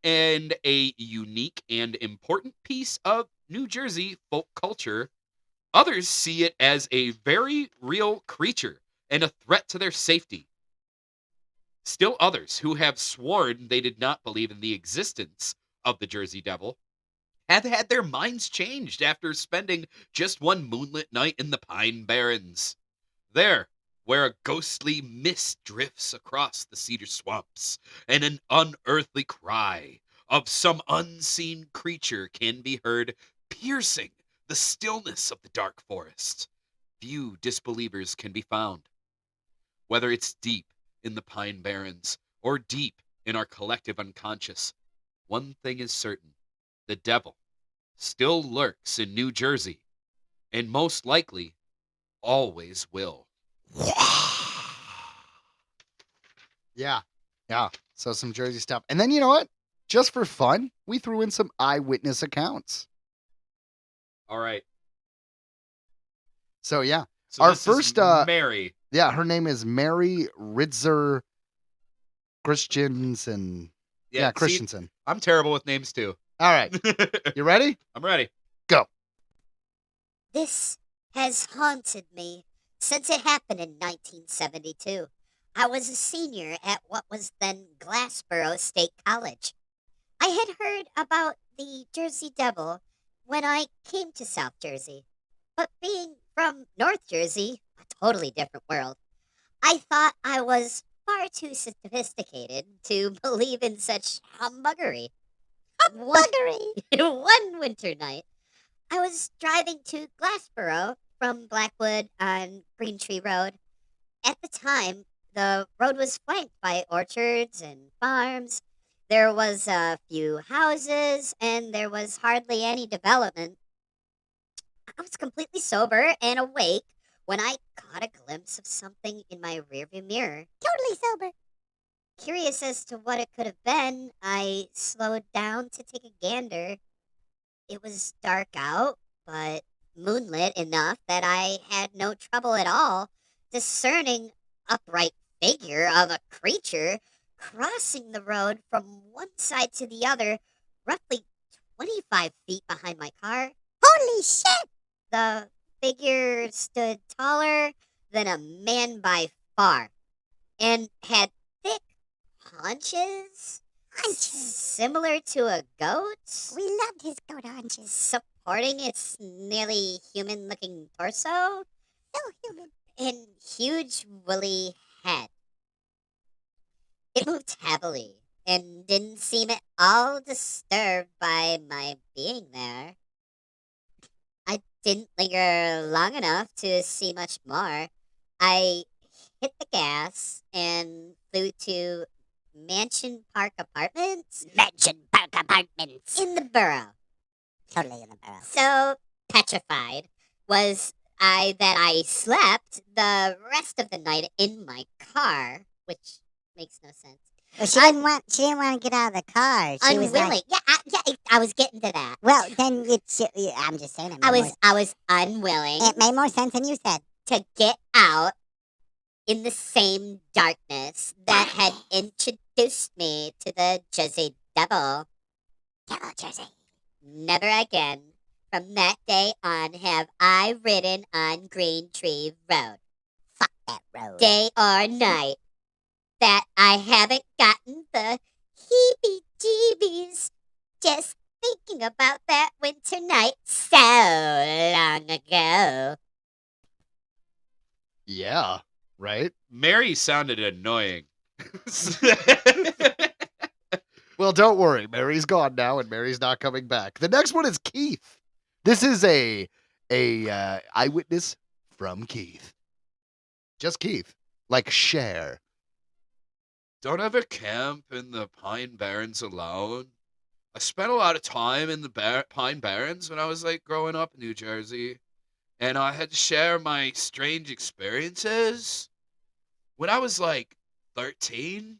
and a unique and important piece of New Jersey folk culture, others see it as a very real creature and a threat to their safety. Still others who have sworn they did not believe in the existence of the Jersey Devil have had their minds changed after spending just one moonlit night in the Pine Barrens. There, where a ghostly mist drifts across the cedar swamps, and an unearthly cry of some unseen creature can be heard piercing the stillness of the dark forest. Few disbelievers can be found. Whether it's deep in the Pine Barrens or deep in our collective unconscious, one thing is certain: the devil still lurks in New Jersey, and most likely always will. Yeah. So some Jersey stuff. And then you know what? Just for fun, we threw in some eyewitness accounts. All right. So yeah. So Our this first is Mary. Yeah, her name is Mary Ritzer Christensen. Yeah, see, Christensen. I'm terrible with names too. All right. You ready? I'm ready. Go. This has haunted me since it happened in 1972. I was a senior at what was then Glassboro State College. I had heard about the Jersey Devil when I came to South Jersey, but being from North Jersey, a totally different world, I thought I was far too sophisticated to believe in such humbuggery. One winter night, I was driving to Glassboro from Blackwood on Green Tree Road. At the time, the road was flanked by orchards and farms. There was a few houses, and there was hardly any development. I was completely sober and awake when I caught a glimpse of something in my rearview mirror. Totally sober. Curious as to what it could have been, I slowed down to take a gander. It was dark out, but moonlit enough that I had no trouble at all discerning upright figure of a creature crossing the road from one side to the other, roughly 25 feet behind my car. Holy shit! The figure stood taller than a man by far and had thick haunches. Similar to a goat. We loved his goat haunches. Supporting its nearly human-looking torso. So human. And huge woolly head. It moved heavily and didn't seem at all disturbed by my being there. I didn't linger long enough to see much more. I hit the gas and flew to Mansion Park Apartments. In the borough. Totally in the borough. So petrified was I that I slept the rest of the night in my car, which makes no sense. Well, she didn't want to get out of the car. She unwilling. was like, I was getting to that. well, then I'm just saying. I was unwilling It made more sense than you said. to get out in the same darkness that had introduced me to the Jersey Devil. Devil Jersey. Never again, from that day on, have I ridden on Green Tree Road, Fuck that road. day or night, that I haven't gotten the heebie-jeebies just thinking about that winter night so long ago. Mary sounded annoying. Well, don't worry. Mary's gone now, and Mary's not coming back. The next one is Keith. This is a eyewitness from Keith. Just Keith. Like Cher. Don't ever camp in the Pine Barrens alone. I spent a lot of time in the Pine Barrens when I was like growing up in New Jersey, and I had to share my strange experiences. When I was like 13,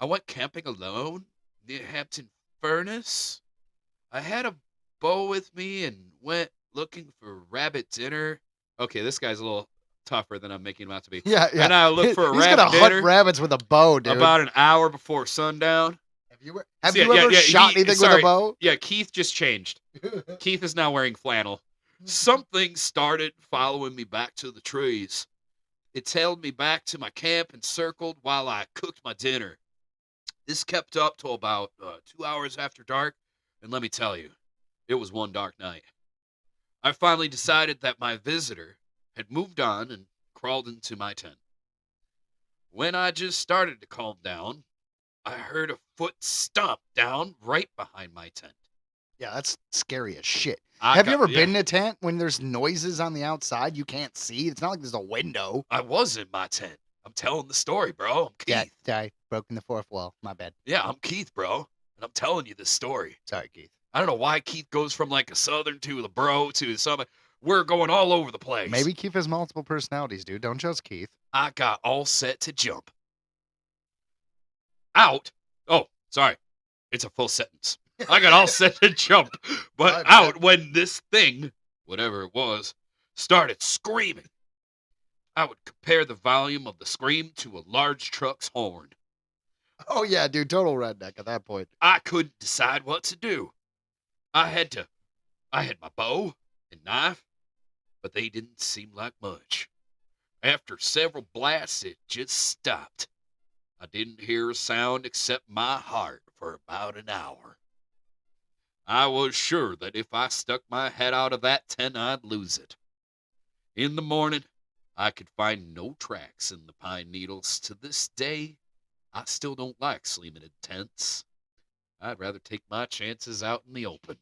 I went camping alone near Hampton Furnace. I had a bow with me and went looking for rabbit dinner. Okay, this guy's a little tougher than I'm making him out to be. Yeah. And I looked for a He's rabbit gonna dinner hunt rabbits with a bow, dude. about an hour before sundown. Have you ever shot anything with a bow? Yeah, Keith just changed. Keith is now wearing flannel. Something started following me back to the trees. It tailed me back to my camp and circled while I cooked my dinner. This kept up till about 2 hours after dark, and let me tell you, it was one dark night. I finally decided that my visitor had moved on and crawled into my tent. When I just started to calm down, I heard a foot stomp down right behind my tent. Yeah, that's scary as shit. Have you ever been in a tent when there's noises on the outside you can't see? It's not like there's a window. I was in my tent. I'm telling the story, bro. I'm Keith. Yeah, sorry. Broken the fourth wall. My bad. Yeah, I'm Keith, bro. And I'm telling you this story. Sorry, Keith. I don't know why Keith goes from like a southern to the bro to something. We're going all over the place. Maybe Keith has multiple personalities, dude. Don't judge Keith. I got all set to jump. Out. Oh, sorry. It's a full sentence. I got all set to jump, but out when this thing, whatever it was, started screaming. I would compare the volume of the scream to a large truck's horn. Oh, yeah, dude. Total redneck at that point. I couldn't decide what to do. I had my bow and knife, but they didn't seem like much. After several blasts, it just stopped. I didn't hear a sound except my heart for about an hour. I was sure that if I stuck my head out of that tent, I'd lose it. In the morning, I could find no tracks in the pine needles. To this day, I still don't like sleeping in tents. I'd rather take my chances out in the open.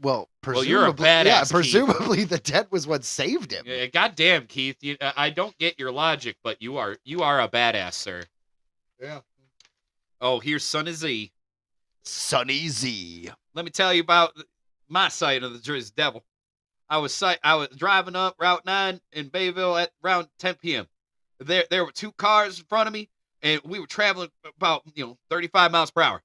Well, you're a badass, yeah, Keith. presumably the tent was what saved him. Yeah, goddamn, Keith. I don't get your logic, but you are a badass, sir. Yeah. Oh, here's Sonny Z. Sonny Z. Let me tell you about my sight of the Jersey Devil. I was driving up Route 9 in Bayville at around 10 p.m. There were two cars in front of me, and we were traveling about 35 miles per hour.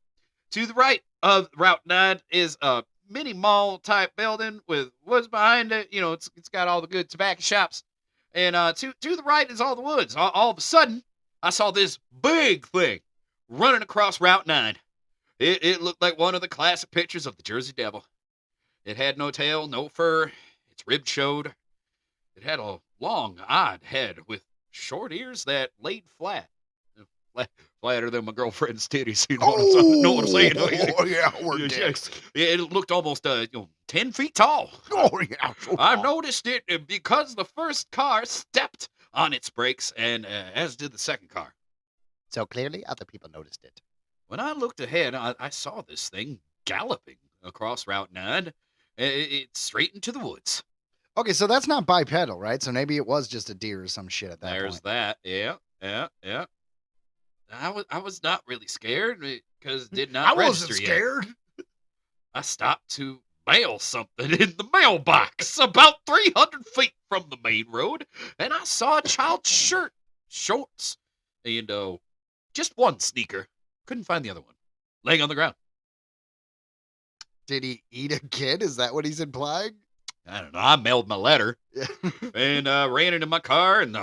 To the right of Route 9 is a mini mall type building with woods behind it. It's got all the good tobacco shops. And to the right is all the woods. All of a sudden, I saw this big thing running across Route 9. It looked like one of the classic pictures of the Jersey Devil. It had no tail, no fur. Its ribs showed. It had a long, odd head with short ears that laid flat. Flatter than my girlfriend's titties. You know what I'm saying? Oh, yeah, we're dicks. It looked almost 10 feet tall. Oh, yeah. I noticed it because the first car stepped on its brakes, and as did the second car. So clearly other people noticed it. When I looked ahead, I saw this thing galloping across Route 9. It's straight into the woods. Okay, so that's not bipedal, right? So maybe it was just a deer or some shit at that point. There's that. Yeah. I was not really scared because it did not register yet. I wasn't scared. I stopped to mail something in the mailbox about 300 feet from the main road, and I saw a child's shorts, and just one sneaker. Couldn't find the other one. Laying on the ground. Did he eat a kid? Is that what he's implying? I don't know. I mailed my letter and ran into my car and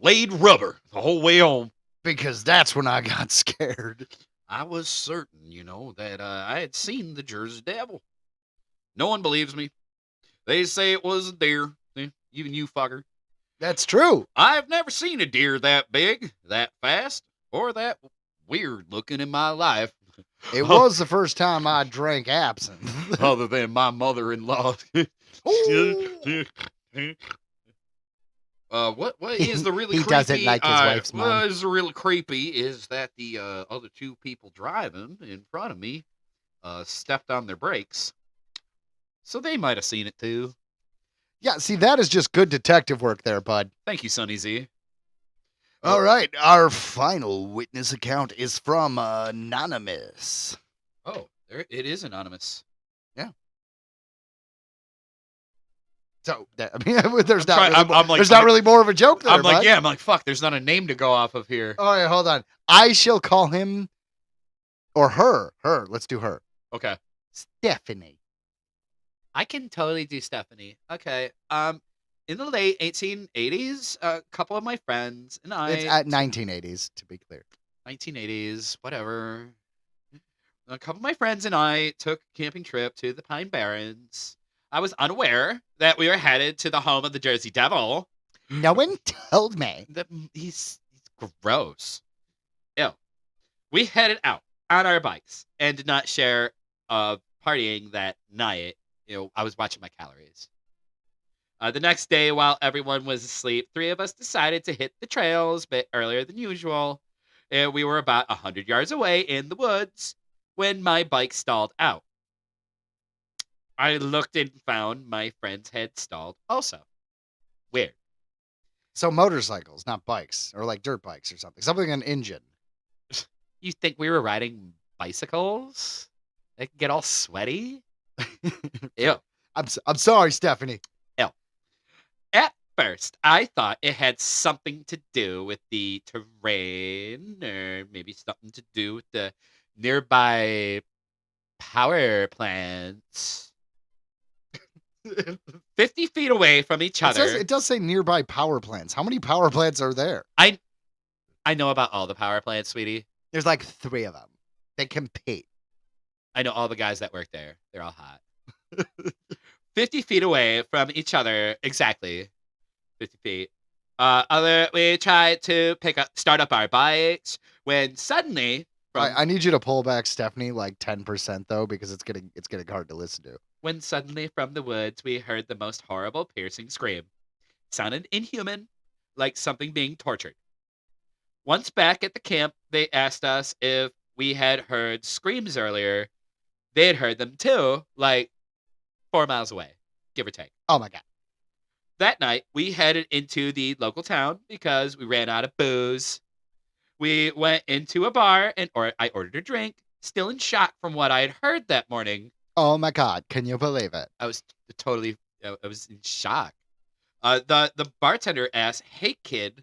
laid rubber the whole way home. Because that's when I got scared. I was certain, that I had seen the Jersey Devil. No one believes me. They say it was a deer. Even you, fucker. That's true. I've never seen a deer that big, that fast, or that weird looking in my life. It was the first time I drank absinthe. Other than my mother-in-law. What is the really He creepy? doesn't like his wife's mom. What is really creepy is that the other two people driving in front of me stepped on their brakes, so they might have seen it too. Yeah, see, that is just good detective work there, bud. Thank you, Sunny Z. All right, our final witness account is from Anonymous. Oh, there it is, anonymous. So, I mean, there's not, trying- really, I'm like- there's not really more of a joke there, I'm like, bud. yeah, I'm like, fuck. There's not a name to go off of here. All right, hold on. I shall call him, or her. Let's do her. Okay, Stephanie. I can totally do Stephanie. Okay. In the late 1880s, a couple of my friends and I. It's at 1980s, to be clear. 1980s, whatever. A couple of my friends and I took a camping trip to the Pine Barrens. I was unaware that we were headed to the home of the Jersey Devil. No one told me. He's gross. Ew. We headed out on our bikes and did not share partying that night. I was watching my calories. The next day, while everyone was asleep, three of us decided to hit the trails a bit earlier than usual. We were about 100 yards away in the woods when my bike stalled out. I looked and found my friend's head stalled also. Weird. So motorcycles, not bikes, or like dirt bikes or something. Something an engine. You think we were riding bicycles? They could get all sweaty? Ew. I'm sorry, Stephanie. At first, I thought it had something to do with the terrain, or maybe something to do with the nearby power plants. 50 feet away from each other. It does say nearby power plants. How many power plants are there? I know about all the power plants, sweetie. There's like 3 of them. They compete. I know all the guys that work there. They're all hot. 50 feet away from each other, exactly. 50 feet. We tried to start up our bikes when suddenly, I need you to pull back, Stephanie, like 10% though, because it's getting hard to listen to. when suddenly from the woods we heard the most horrible, piercing scream. Sounded inhuman, like something being tortured. Once back at the camp, they asked us if we had heard screams earlier. They had heard them too, like 4 miles away, give or take. Oh my God. That night, we headed into the local town because we ran out of booze. We went into a bar or I ordered a drink, still in shock from what I had heard that morning. Oh my God. Can you believe it? I was in shock. The bartender asked, "Hey kid,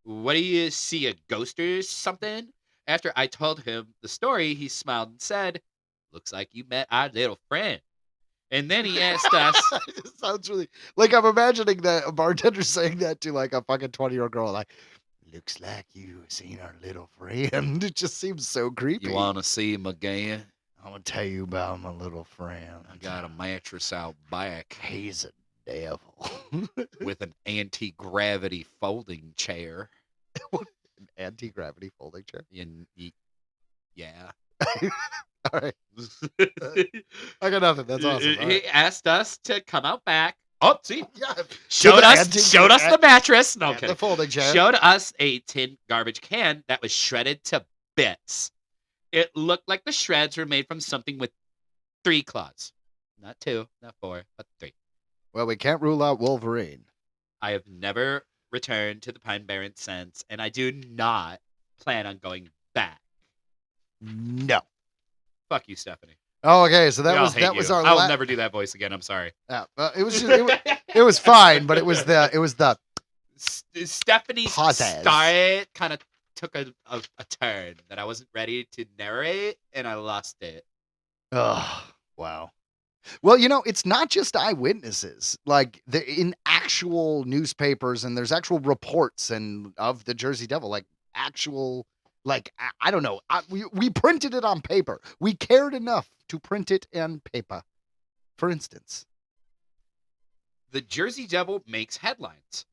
what do you see, a ghost or something?" After I told him the story, he smiled and said, "Looks like you met our little friend." And then he asked us, It sounds really like I'm imagining that a bartender saying that to like a fucking 20-year-old girl, like, looks like you seen our little friend. It just seems so creepy. You want to see him again? I'm gonna tell you about my little friend. I got a mattress out back He's a devil. with an anti-gravity folding chair. An anti-gravity folding chair. Yeah. All right. I got nothing. That's awesome. All he right. asked us to come out back. Oh, see, Yeah. showed the us the mattress. No, I'm The kidding. folding chair. Showed us a tin garbage can that was shredded to bits. It looked like the shreds were made from something with 3 claws. Not 2, not 4, but 3. Well, we can't rule out Wolverine. I have never returned to the Pine Barrens since, and I do not plan on going back. No. Fuck you, Stephanie. Oh, okay. So We all that hate was you. our. I'll never do that voice again. I'm sorry. Yeah, it was just, it was fine, but it was the Stephanie's Pauses. start kind of took a turn that I wasn't ready to narrate, and I lost it. oh wow. Well, it's not just eyewitnesses. Like in actual newspapers, and there's actual reports of the Jersey Devil, like actual, like I don't know. We printed it on paper. We cared enough to print it on paper. For instance, The Jersey Devil makes headlines.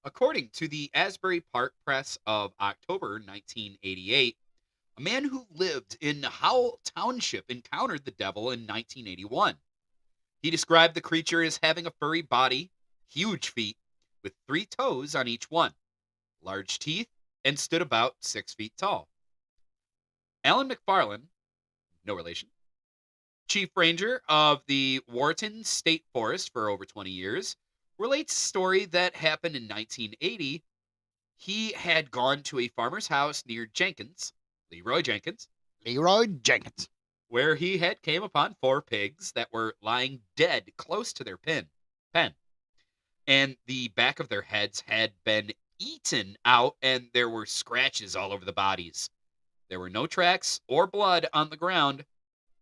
According to the Asbury Park Press of October 1988, a man who lived in Howell Township encountered the devil in 1981. He described the creature as having a furry body, huge feet, with 3 toes on each one, large teeth, and stood about 6 feet tall. Alan McFarlane, no relation, chief ranger of the Wharton State Forest for over 20 years, relates a story that happened in 1980. He had gone to a farmer's house near Leroy Jenkins, where he had came upon 4 pigs that were lying dead close to their pen, and the back of their heads had been eaten out, and there were scratches all over the bodies. There were no tracks or blood on the ground.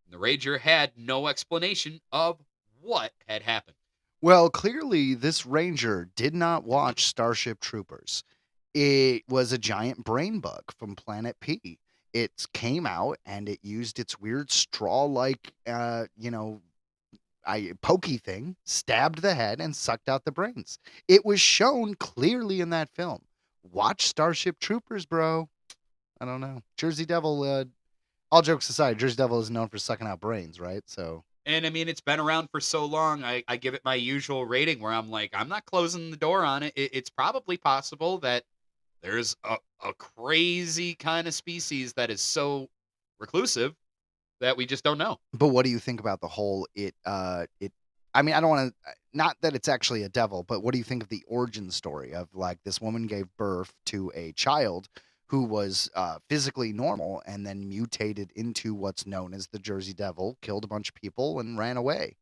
The ranger had no explanation of what had happened. Well, clearly, this ranger did not watch Starship Troopers. It was a giant brain bug from Planet P. It came out and it used its weird straw-like, pokey thing, stabbed the head, and sucked out the brains. It was shown clearly in that film. Watch Starship Troopers, bro. I don't know. Jersey Devil, all jokes aside, Jersey Devil is known for sucking out brains, right? So. And I mean, it's been around for so long. I give it my usual rating where I'm like, I'm not closing the door on it. It's probably possible that there's a crazy kind of species that is so reclusive that we just don't know. But what do you think about the whole I mean, I don't want to, not that it's actually a devil, but what do you think of the origin story of like this woman gave birth to a child who was physically normal and then mutated into what's known as the Jersey Devil, killed a bunch of people, and ran away?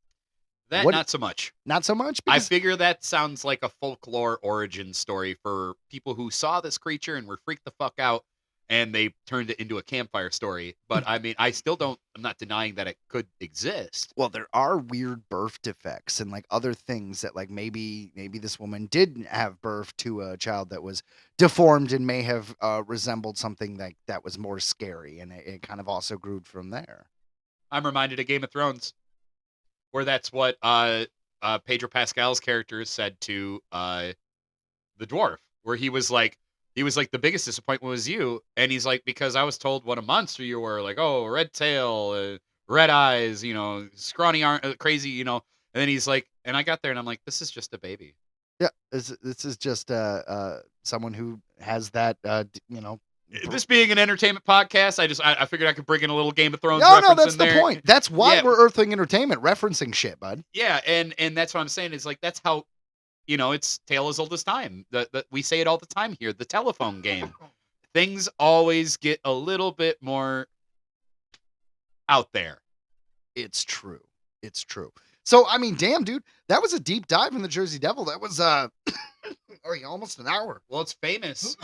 Not so much. Not so much? I figure that sounds like a folklore origin story for people who saw this creature and were freaked the fuck out, and they turned it into a campfire story. But I mean, I'm not denying that it could exist. Well, there are weird birth defects and like other things that like maybe this woman did have birth to a child that was deformed and may have resembled something that was more scary, and it kind of also grew from there. I'm reminded of Game of Thrones, where that's what Pedro Pascal's character said to the dwarf, where he was like, the biggest disappointment was you. And he's like, because I was told what a monster you were, like, oh, red tail, red eyes, scrawny arm, crazy, And then he's like, and I got there and I'm like, this is just a baby. Yeah. This is just someone who has that, This being an entertainment podcast, I figured I could bring in a little Game of Thrones. No, that's the point. That's why we're Earthling Entertainment, referencing shit, bud. Yeah, and that's what I'm saying is like that's how, it's tale as old as time. We say it all the time here. The telephone game. Things always get a little bit more out there. It's true. So I mean, damn, dude, that was a deep dive in the Jersey Devil. That was almost an hour. Well, it's famous.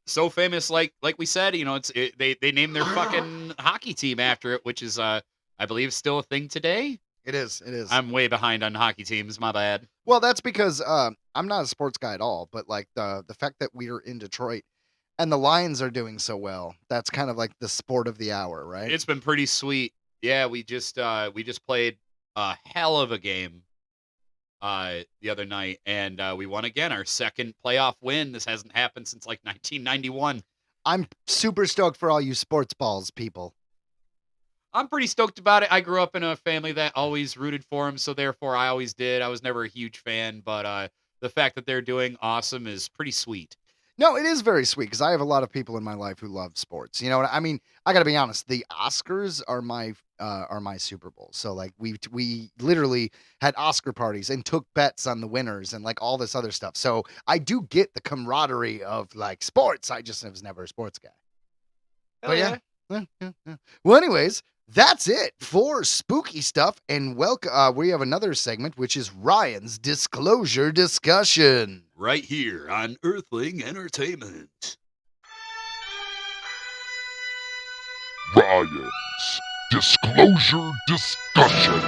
So famous, like we said, they named their fucking hockey team after it, which is I believe still a thing today. It is. I'm way behind on hockey teams. My bad. Well, that's because I'm not a sports guy at all, but like the fact that we're in Detroit and the Lions are doing so well, that's kind of like the sport of the hour, right? It's been pretty sweet. Yeah, we just played a hell of a game the other night, and we won again, our second playoff win. This hasn't happened since like 1991. I'm super stoked for all you sports balls people. I'm pretty stoked about it. I grew up in a family that always rooted for him, so therefore I always did. I was never a huge fan, but the fact that they're doing awesome is pretty sweet. No, it is very sweet because I have a lot of people in my life who love sports. You know what I mean? I got to be honest. The Oscars are my Super Bowl. So like we literally had Oscar parties and took bets on the winners and like all this other stuff. So I do get the camaraderie of like sports. I just was never a sports guy. But yeah. Well, anyways, that's it for spooky stuff. And welcome. We have another segment, which is Ryan's Disclosure Discussion. Right here on Earthling Entertainment. Ryan's Disclosure Discussion.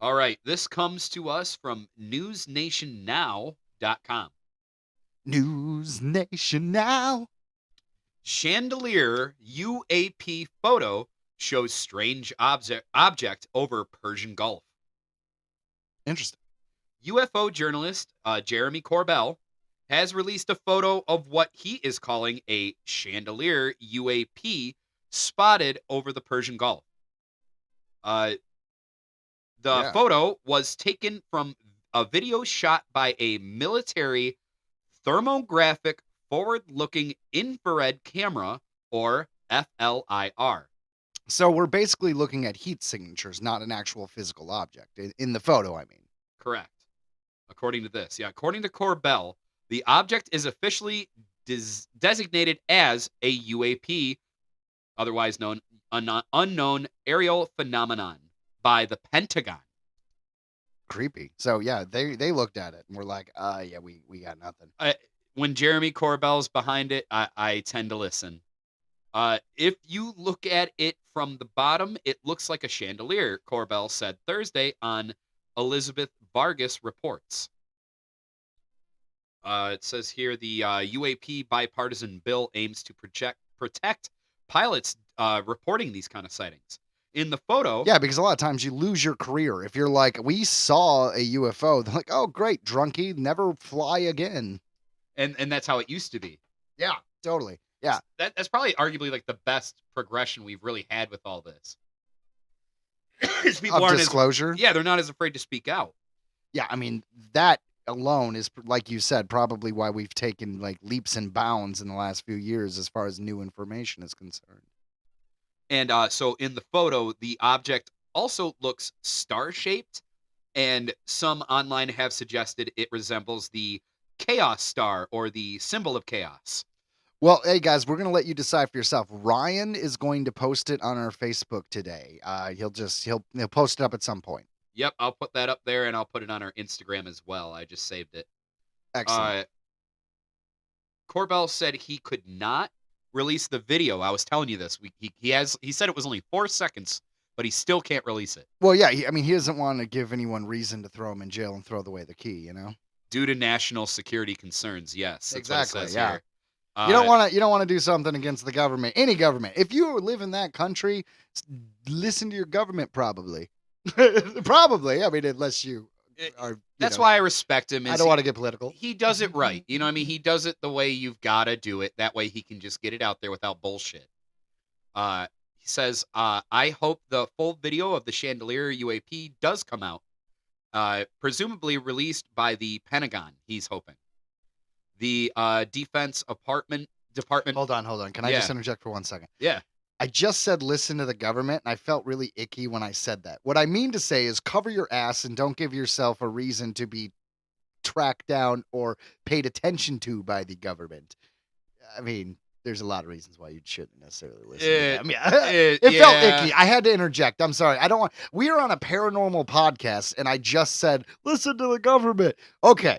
All right, this comes to us from newsnationnow.com. News Nation Now. Chandelier UAP photo shows strange object over Persian Gulf. Interesting. UFO journalist Jeremy Corbell has released a photo of what he is calling a chandelier UAP spotted over the Persian Gulf. The photo was taken from a video shot by a military thermographic forward-looking infrared camera, or FLIR. So we're basically looking at heat signatures, not an actual physical object. In the photo, I mean. Correct. According to this. Yeah, according to Corbell, the object is officially designated as a UAP, otherwise known unknown aerial phenomenon, by the Pentagon. Creepy. So yeah, they looked at it and were like, yeah, we got nothing. When Jeremy Corbell's behind it, I tend to listen. If you look at it from the bottom, it looks like a chandelier, Corbell said Thursday on Elizabeth Vargas Reports. It says here the UAP bipartisan bill aims to protect pilots reporting these kind of sightings. In the photo... Yeah, because a lot of times you lose your career. If you're like, we saw a UFO, they're like, oh, great, drunkie, never fly again. And that's how it used to be. Yeah, totally. Yeah. That's probably arguably like the best progression we've really had with all this. People aren't disclosure? They're not as afraid to speak out. Yeah, I mean, that alone is, like you said, probably why we've taken like leaps and bounds in the last few years as far as new information is concerned. And so in the photo, the object also looks star-shaped, and some online have suggested it resembles the Chaos Star, or the symbol of chaos. Well, hey guys, we're going to let you decide for yourself. Ryan is going to post it on our Facebook today. He'll post it up at some point. Yep, I'll put that up there, and I'll put it on our Instagram as well. I just saved it. Excellent. Corbell said he could not release the video. I was telling you this. He said it was only 4 seconds, but he still can't release it. Well, yeah, he doesn't want to give anyone reason to throw him in jail and throw away the key, you know? Due to national security concerns, yes. That's exactly. What it says Yeah. Here. You don't want to do something against the government, any government. If you live in that country, listen to your government. Probably. Probably. I mean, unless you are. That's why I respect him. I don't want to get political. He does it right. You know what I mean? He does it the way you've got to do it. That way he can just get it out there without bullshit. He says, I hope the full video of the chandelier UAP does come out. Presumably released by the Pentagon, he's hoping. The Defense Department... Hold on. Can I just interject for 1 second? Yeah. I just said listen to the government, and I felt really icky when I said that. What I mean to say is cover your ass and don't give yourself a reason to be tracked down or paid attention to by the government. I mean, there's a lot of reasons why you shouldn't necessarily listen to them. It felt icky. I had to interject. I'm sorry. We are on a paranormal podcast, and I just said, listen to the government. Okay.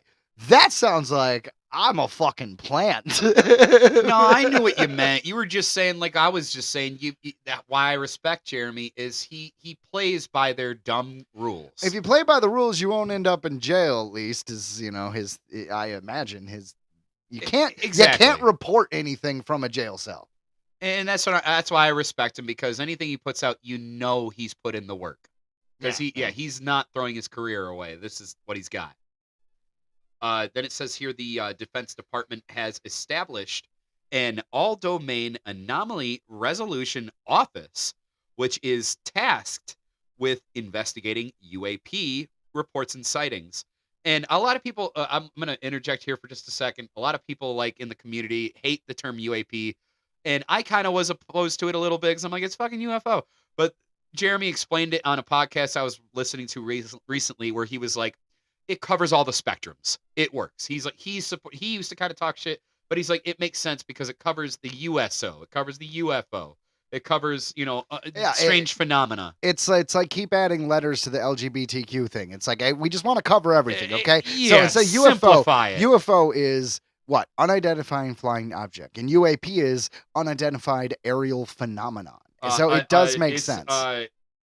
That sounds like I'm a fucking plant. No, I knew what you meant. You were just saying, like I was just saying, that why I respect Jeremy is he plays by their dumb rules. If you play by the rules, you won't end up in jail. At least, is I imagine his. You can't report anything from a jail cell. And that's why I respect him, because anything he puts out, he's put in the work. Because he's not throwing his career away. This is what he's got. Then it says here the Defense Department has established an all-domain anomaly resolution office, which is tasked with investigating UAP reports and sightings. And a lot of people, I'm going to interject here for just a second. A lot of people like in the community hate the term UAP. And I kind of was opposed to it a little bit because I'm like, it's fucking UFO. But Jeremy explained it on a podcast I was listening to recently where he was like, it covers all the spectrums. It works. He's like, he used to kind of talk shit, but he's like, it makes sense because it covers the USO. It covers the UFO. It covers, strange phenomena. It's like keep adding letters to the LGBTQ thing. It's like, hey, we just want to cover everything, okay? Yeah, so it's a UFO. Simplify it. UFO is what? Unidentified flying object. And UAP is unidentified aerial phenomenon. So it does make sense.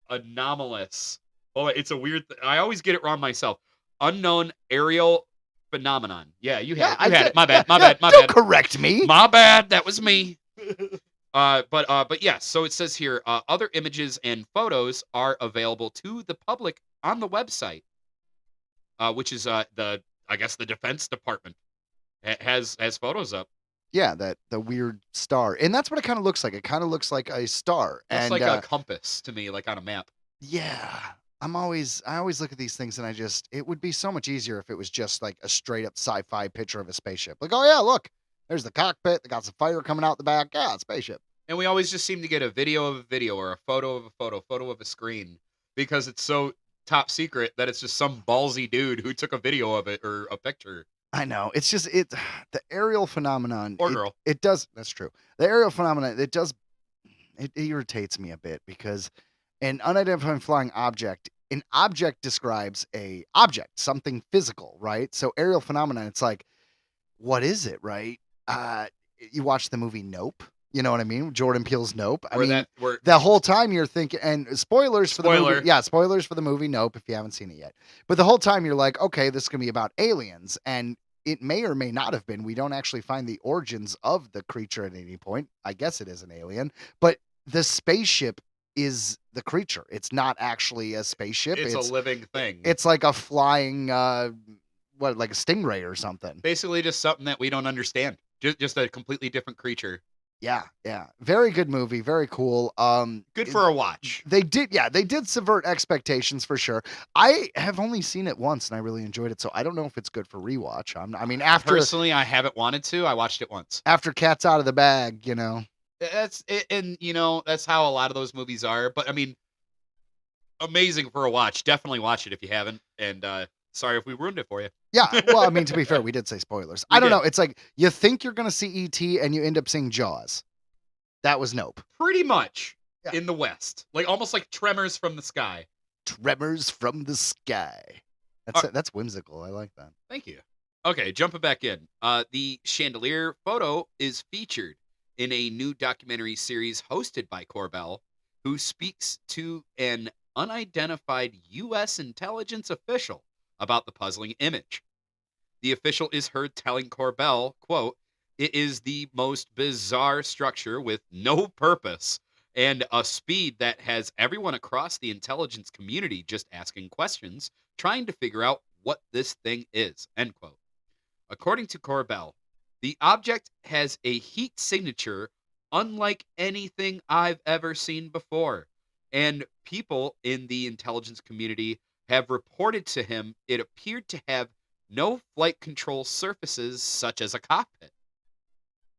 Anomalous. Oh, it's a weird I always get it wrong myself. Unknown aerial phenomenon. Yeah, you had it. My bad. Don't correct me. My bad. That was me. But yeah, so it says here, other images and photos are available to the public on the website, which is the Defense Department has photos up. Yeah, the weird star, and that's what it kind of looks like. It kind of looks like a star, It's like a compass to me, like on a map. Yeah, I always look at these things and it would be so much easier if it was just like a straight up sci-fi picture of a spaceship. Like, oh yeah, look, there's the cockpit. They got some fire coming out the back. Yeah, it's a spaceship. And we always just seem to get a video of a video or a photo of a photo of a screen because it's so top secret that it's just some ballsy dude who took a video of it or a picture. I know. It's just the aerial phenomenon. Or girl. It does. That's true. The aerial phenomenon. It irritates me a bit because an unidentified flying object. An object describes a object, something physical, right? So aerial phenomenon. It's like, what is it, right? You watch the movie Nope. You know what I mean? Jordan Peele's Nope. The whole time you're thinking, and spoilers for the movie. Yeah, spoilers for the movie Nope if you haven't seen it yet. But the whole time you're like, okay, this is going to be about aliens. And it may or may not have been. We don't actually find the origins of the creature at any point. I guess it is an alien. But the spaceship is the creature. It's not actually a spaceship. It's a living thing. It's like a flying, like a stingray or something. Basically just something that we don't understand. Just a completely different creature. Yeah. Very good movie. Very cool. Good for a watch. They did subvert expectations for sure. I have only seen it once and I really enjoyed it, so I don't know if it's good for rewatch. Personally, I haven't wanted to. I watched it once. After Cat's out of the bag, you know. That's it, and that's how a lot of those movies are. But I mean, amazing for a watch. Definitely watch it if you haven't. And sorry if we ruined it for you. Yeah, well, I mean, to be fair, we did say spoilers. I don't know. It's like you think you're going to see E.T. and you end up seeing Jaws. That was Nope. Pretty much in the West. Like almost like Tremors from the Sky. Tremors from the Sky. That's whimsical. I like that. Thank you. Okay, jumping back in. The chandelier photo is featured in a new documentary series hosted by Corbell, who speaks to an unidentified U.S. intelligence official about the puzzling image. The official is heard telling Corbell, quote, "It is the most bizarre structure with no purpose and a speed that has everyone across the intelligence community just asking questions, trying to figure out what this thing is," end quote. According to Corbell, the object has a heat signature unlike anything I've ever seen before, and people in the intelligence community have reported to him it appeared to have no flight control surfaces such as a cockpit.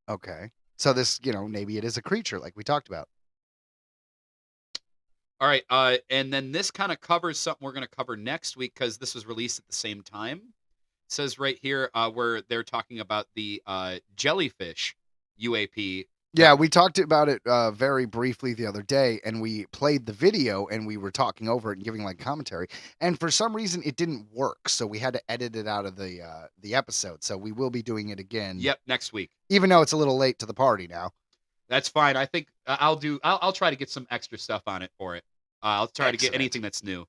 Okay. So this, maybe it is a creature like we talked about. All right. And then this kind of covers something we're going to cover next week because this was released at the same time. It says right here where they're talking about the jellyfish UAP. Yeah, we talked about it very briefly the other day, and we played the video, and we were talking over it and giving like commentary. And for some reason, it didn't work, so we had to edit it out of the episode. So we will be doing it again. Yep, next week. Even though it's a little late to the party now. That's fine. I think I'll try to get some extra stuff on it for it. I'll try to get anything that's new.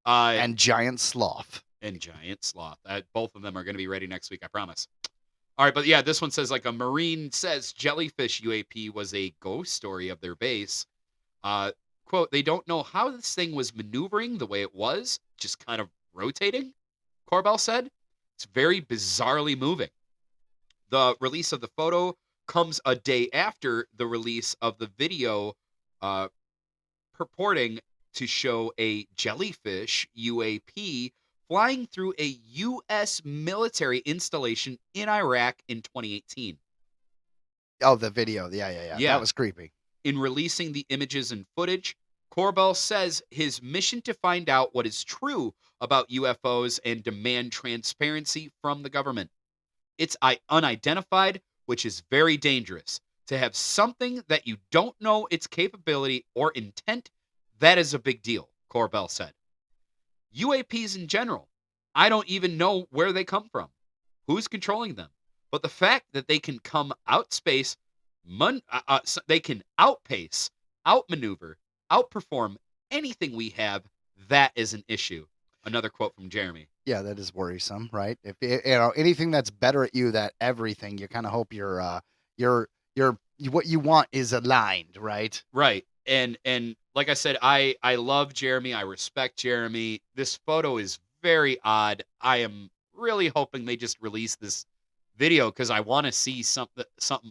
And Giant Sloth. Both of them are going to be ready next week, I promise. All right, but yeah, this one says, like, a Marine says jellyfish UAP was a ghost story of their base. Quote, "They don't know how this thing was maneuvering the way it was, just kind of rotating," Corbell said. "It's very bizarrely moving." The release of the photo comes a day after the release of the video purporting to show a jellyfish UAP flying through a U.S. military installation in Iraq in 2018. Oh, the video. Yeah. That was creepy. In releasing the images and footage, Corbell says his mission to find out what is true about UFOs and demand transparency from the government. It's unidentified, which is very dangerous. To have something that you don't know its capability or intent, that is a big deal, Corbell said. UAPs in general, I don't even know where they come from, who's controlling them. But the fact that they can come outspace, they can outpace, outmaneuver, outperform anything we have, that is an issue. Another quote from Jeremy. Yeah, that is worrisome, right? If anything that's better at you than everything, you kind of hope your what you want is aligned, right? Right. And like I said, I love Jeremy. I respect Jeremy. This photo is very odd. I am really hoping they just release this video because I want to see something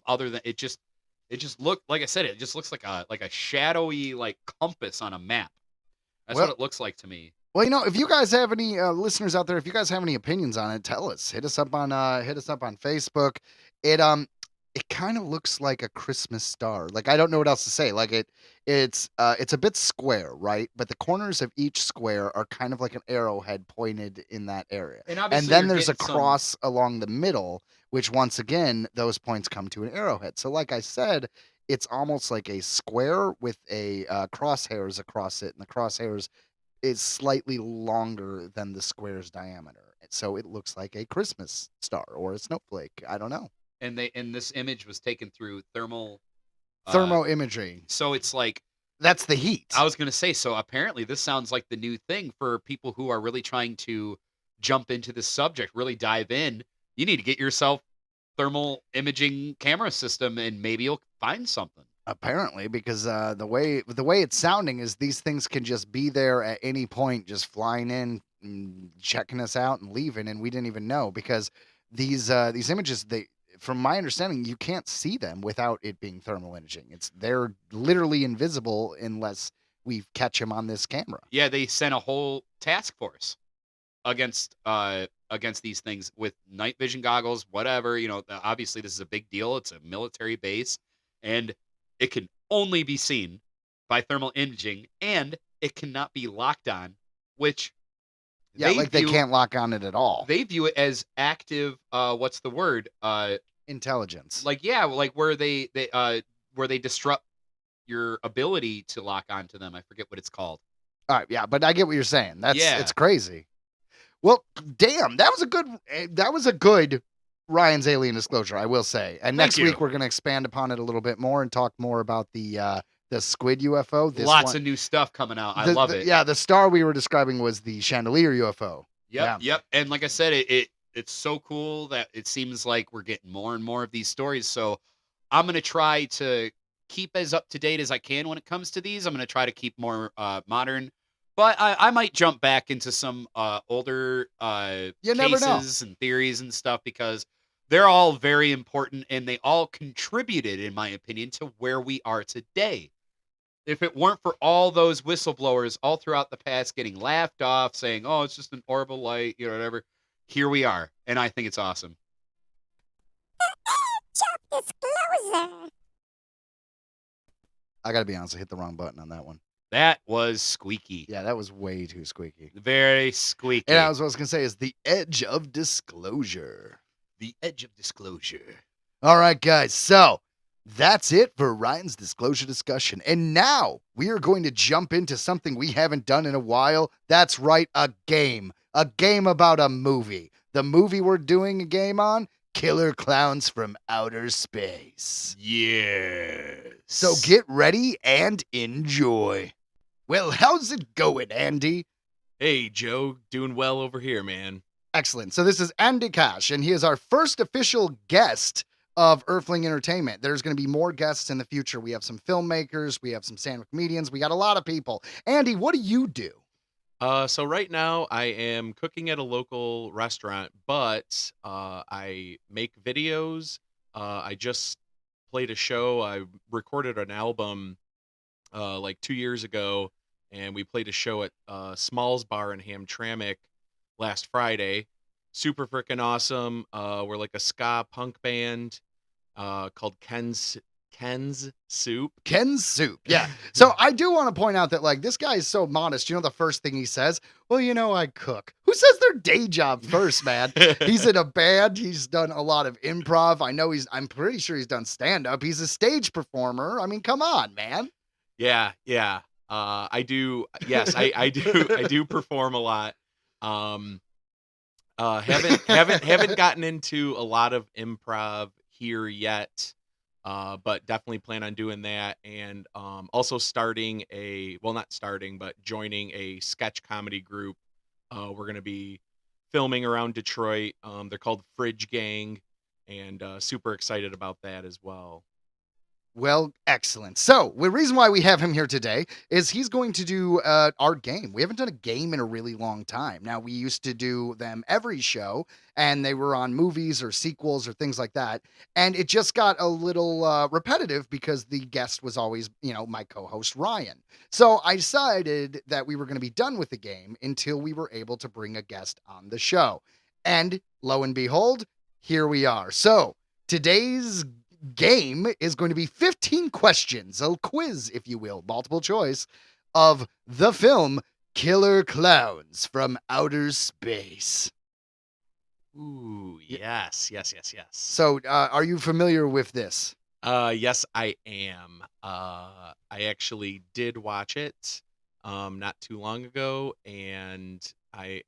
other than it just looked, like I said, it just looks like a shadowy like compass on a map. That's what it looks like to me. Well, if you guys have any listeners out there, if you guys have any opinions on it, tell us. Hit us up on Facebook. It kind of looks like a Christmas star. Like, I don't know what else to say. Like, it's a bit square, right? But the corners of each square are kind of like an arrowhead pointed in that area. And And obviously, then you're there's a getting some. cross along the middle, which once again those points come to an arrowhead. So, like I said, it's almost like a square with a crosshairs across it, and the crosshairs is slightly longer than the square's diameter. So it looks like a Christmas star or a snowflake. I don't know. And this image was taken through thermal. Thermo imaging. So it's like, That's the heat. I was gonna say. So apparently, this sounds like the new thing for people who are really trying to jump into this subject, really dive in. You need to get yourself thermal imaging camera system, and maybe you'll find something. Apparently, because the way it's sounding is these things can just be there at any point, just flying in, and checking us out, and leaving, and we didn't even know because these images, from my understanding, you can't see them without it being thermal imaging. They're literally invisible unless we catch them on this camera. Yeah, they sent a whole task force against these things with night vision goggles, whatever. Obviously this is a big deal. It's a military base, and it can only be seen by thermal imaging, and it cannot be locked on, which Yeah, they can't lock on it at all. they view it as active. What's the word? Intelligence. Like where they disrupt your ability to lock onto them. I forget what it's called. All right, yeah, but I get what you're saying. Yeah. It's crazy. Well, damn, that was a good Ryan's Alien Disclosure, I will say. And Thank next you. week we're going to expand upon it a little bit more and talk more about the squid UFO. Lots of new stuff coming out. I love it. Yeah, the star we were describing was the chandelier UFO. Yep. And like I said, it's so cool that it seems like we're getting more and more of these stories. So I'm going to try to keep as up to date as I can when it comes to these. I'm going to try to keep more modern, but I might jump back into some older You never know. cases and theories and stuff, because they're all very important and they all contributed, in my opinion, to where we are today. If it weren't for all those whistleblowers all throughout the past getting laughed off, saying, "Oh, it's just an orbital light," whatever, here we are, and I think it's awesome. Job disclosure. I got to be honest, I hit the wrong button on that one. That was squeaky. Yeah, that was way too squeaky. Very squeaky. And what I was going to say is the edge of disclosure. The edge of disclosure. All right, guys. So that's it for Ryan's disclosure discussion. And now we are going to jump into something we haven't done in a while. That's right, a game. A game about a movie. The movie we're doing a game on, Killer Klowns from Outer Space. Yes. So get ready and enjoy. Well, how's it going, Andy? Hey, Joe, doing well over here, man. Excellent. So this is Andy Cash, and he is our first official guest of Earthling Entertainment. There's going to be more guests in the future. We have some filmmakers, we have some stand-up comedians, we got a lot of people. Andy, what do you do? So right now I am cooking at a local restaurant, but I make videos. I just played a show. I recorded an album like 2 years ago, and we played a show at Smalls Bar in Hamtramck last Friday. Super freaking awesome. We're like a ska punk band called Ken's Soup. Ken's Soup. Yeah. So I do want to point out that, like, this guy is so modest. The first thing he says, well, I cook. Who says their day job first, man? He's in a band. He's done a lot of improv. I'm pretty sure he's done stand-up. He's a stage performer. I mean, come on, man. Yeah. I do. Yes, I do. I do perform a lot. Haven't gotten into a lot of improv here yet, but definitely plan on doing that. And also joining a sketch comedy group. We're gonna be filming around Detroit. They're called Fridge Gang, and super excited about that as well. Well, excellent. So, the reason why we have him here today is he's going to do our game. We haven't done a game in a really long time. Now, we used to do them every show, and they were on movies or sequels or things like that. And it just got a little repetitive because the guest was always, my co-host Ryan. So, I decided that we were going to be done with the game until we were able to bring a guest on the show. And lo and behold, here we are. So, today's game is going to be 15 questions, a quiz, if you will, multiple choice, of the film Killer Klowns from Outer Space. Ooh, yes. So, are you familiar with this? Yes, I am. I actually did watch it not too long ago, and I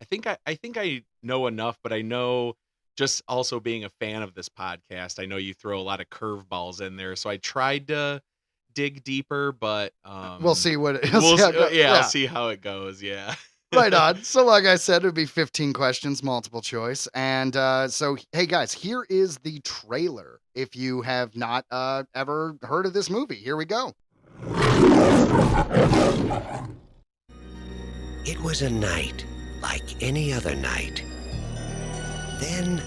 think I know enough, but I know, just also being a fan of this podcast, I know you throw a lot of curveballs in there, so I tried to dig deeper, but we'll see what I'll see how it goes. Yeah. Right on. So, like I said, it would be 15 questions, multiple choice. And so, hey, guys, here is the trailer. If you have not ever heard of this movie, here we go. It was a night like any other night. Then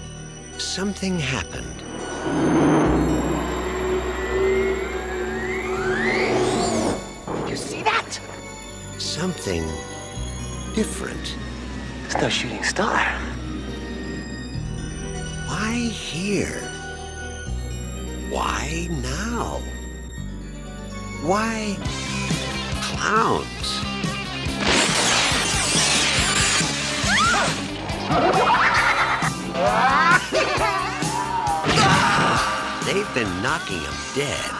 something happened. You see that? Something different. It's no shooting star. Why here? Why now? Why clowns? They've been knocking them dead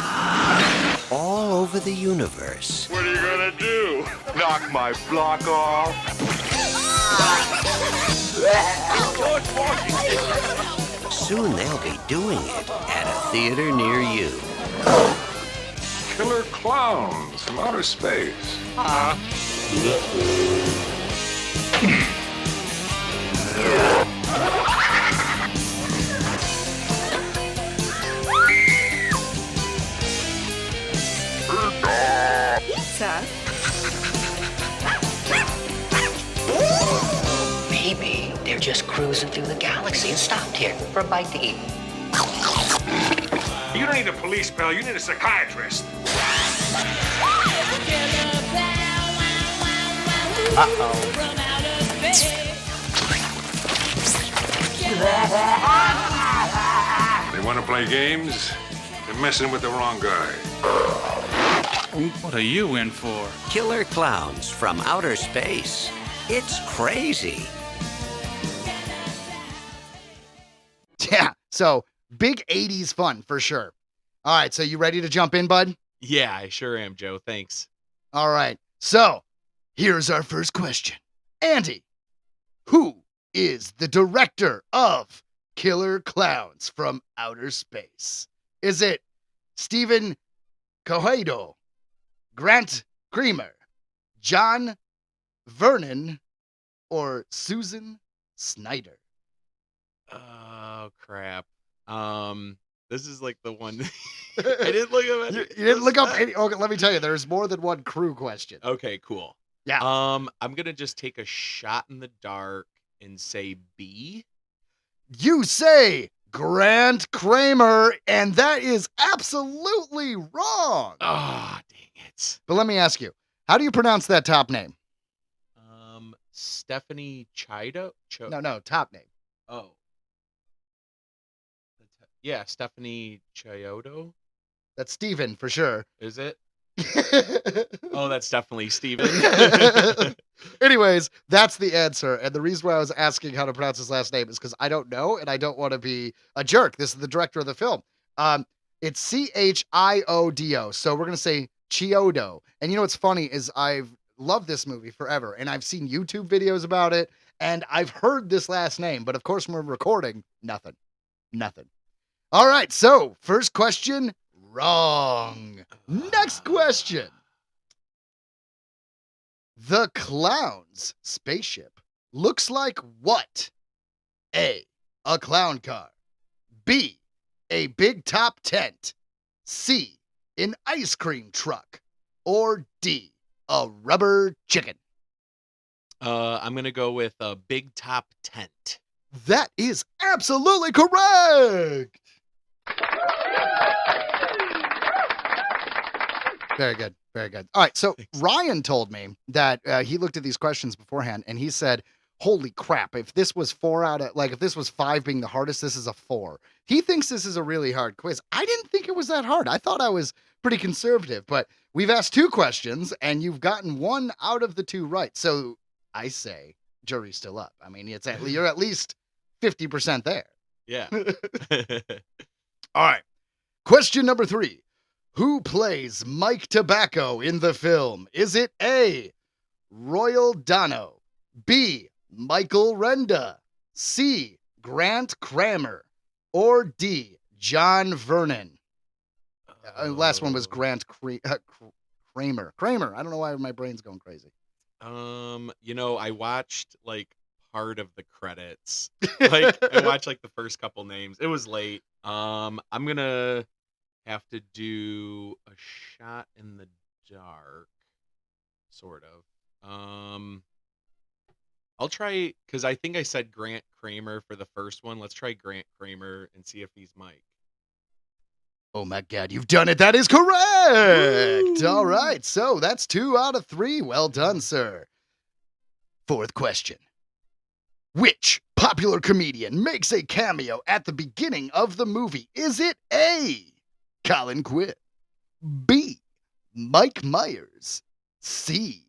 all over the universe. What are you gonna do? Knock my block off? Soon they'll be doing it at a theater near you. Killer Klowns from Outer Space. Pizza? Maybe they're just cruising through the galaxy and stopped here for a bite to eat. You don't need a police pal, you need a psychiatrist. They want to play games? They're messing with the wrong guy. What are you in for? Killer Klowns from Outer Space. It's crazy. Yeah, so big 80s fun for sure. All right, so you ready to jump in, bud? Yeah, I sure am, Joe. Thanks. All right, so here's our first question. Andy, who is the director of Killer Klowns from Outer Space? Is it Stephen Cohado, Grant Creamer, John Vernon, or Susan Snyder? Oh, crap. This is like the one I didn't look up. You didn't look up any. Okay, let me tell you, there's more than one crew question. Okay, cool. Yeah. I'm gonna just take a shot in the dark and say B. You say Grant Kramer, and that is absolutely wrong. Ah, dang it. But let me ask you, how do you pronounce that top name? Stephanie Chido? No, top name. Oh. Yeah, Stephanie Chiodo. That's Steven for sure. Is it? Oh, that's definitely Steven. Anyways, that's the answer. And the reason why I was asking how to pronounce his last name is because I don't know, and I don't want to be a jerk. This is the director of the film. It's Chiodo. So we're going to say Chiodo. And you know what's funny is I've loved this movie forever, and I've seen YouTube videos about it, and I've heard this last name. But of course, when we're recording, nothing. All right, so first question, wrong. Next question. The Clown's spaceship looks like what? A clown car. B, a big top tent. C, an ice cream truck, or D, a rubber chicken? I'm gonna go with a big top tent. That is absolutely correct. Very good. Very good. All right. So Ryan told me that he looked at these questions beforehand and he said, holy crap, if this was if this was 5 being the hardest, this is a 4. He thinks this is a really hard quiz. I didn't think it was that hard. I thought I was pretty conservative, but we've asked 2 questions and you've gotten 1 out of the 2 right. So I say jury's still up. I mean, you're at least 50% there. Yeah. All right. Question number 3. Who plays Mike Tobacco in the film? Is it A, Royal Dano, B, Michael Renda, C, Grant Kramer, or D, John Vernon? Last one was Grant Kramer. Kramer. I don't know why my brain's going crazy. I watched part of the credits. I watched the first couple names. It was late. I'm gonna have to do a shot in the dark, sort of. I'll try, because I think I said Grant Kramer for the first one. Let's try Grant Kramer and see if he's Mike. Oh my God, you've done it. That is correct. Woo! All right, so that's 2 out of 3. Well done, sir. 4th question. Which popular comedian makes a cameo at the beginning of the movie? Is it A, Colin Quinn, B, Mike Myers, C,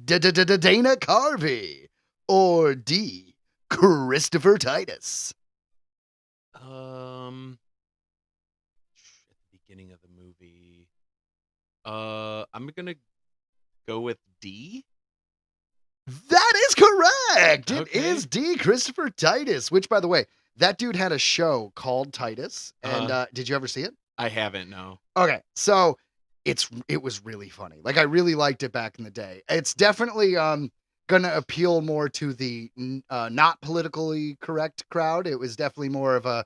Dana Carvey, or D, Christopher Titus? At the beginning of the movie, I'm gonna go with D. That is correct. Okay. It is D, Christopher Titus, which, by the way, that dude had a show called Titus. And did you ever see it? I haven't, no. Okay, so it was really funny. I really liked it back in the day. It's definitely gonna appeal more to the not politically correct crowd. It was definitely more of a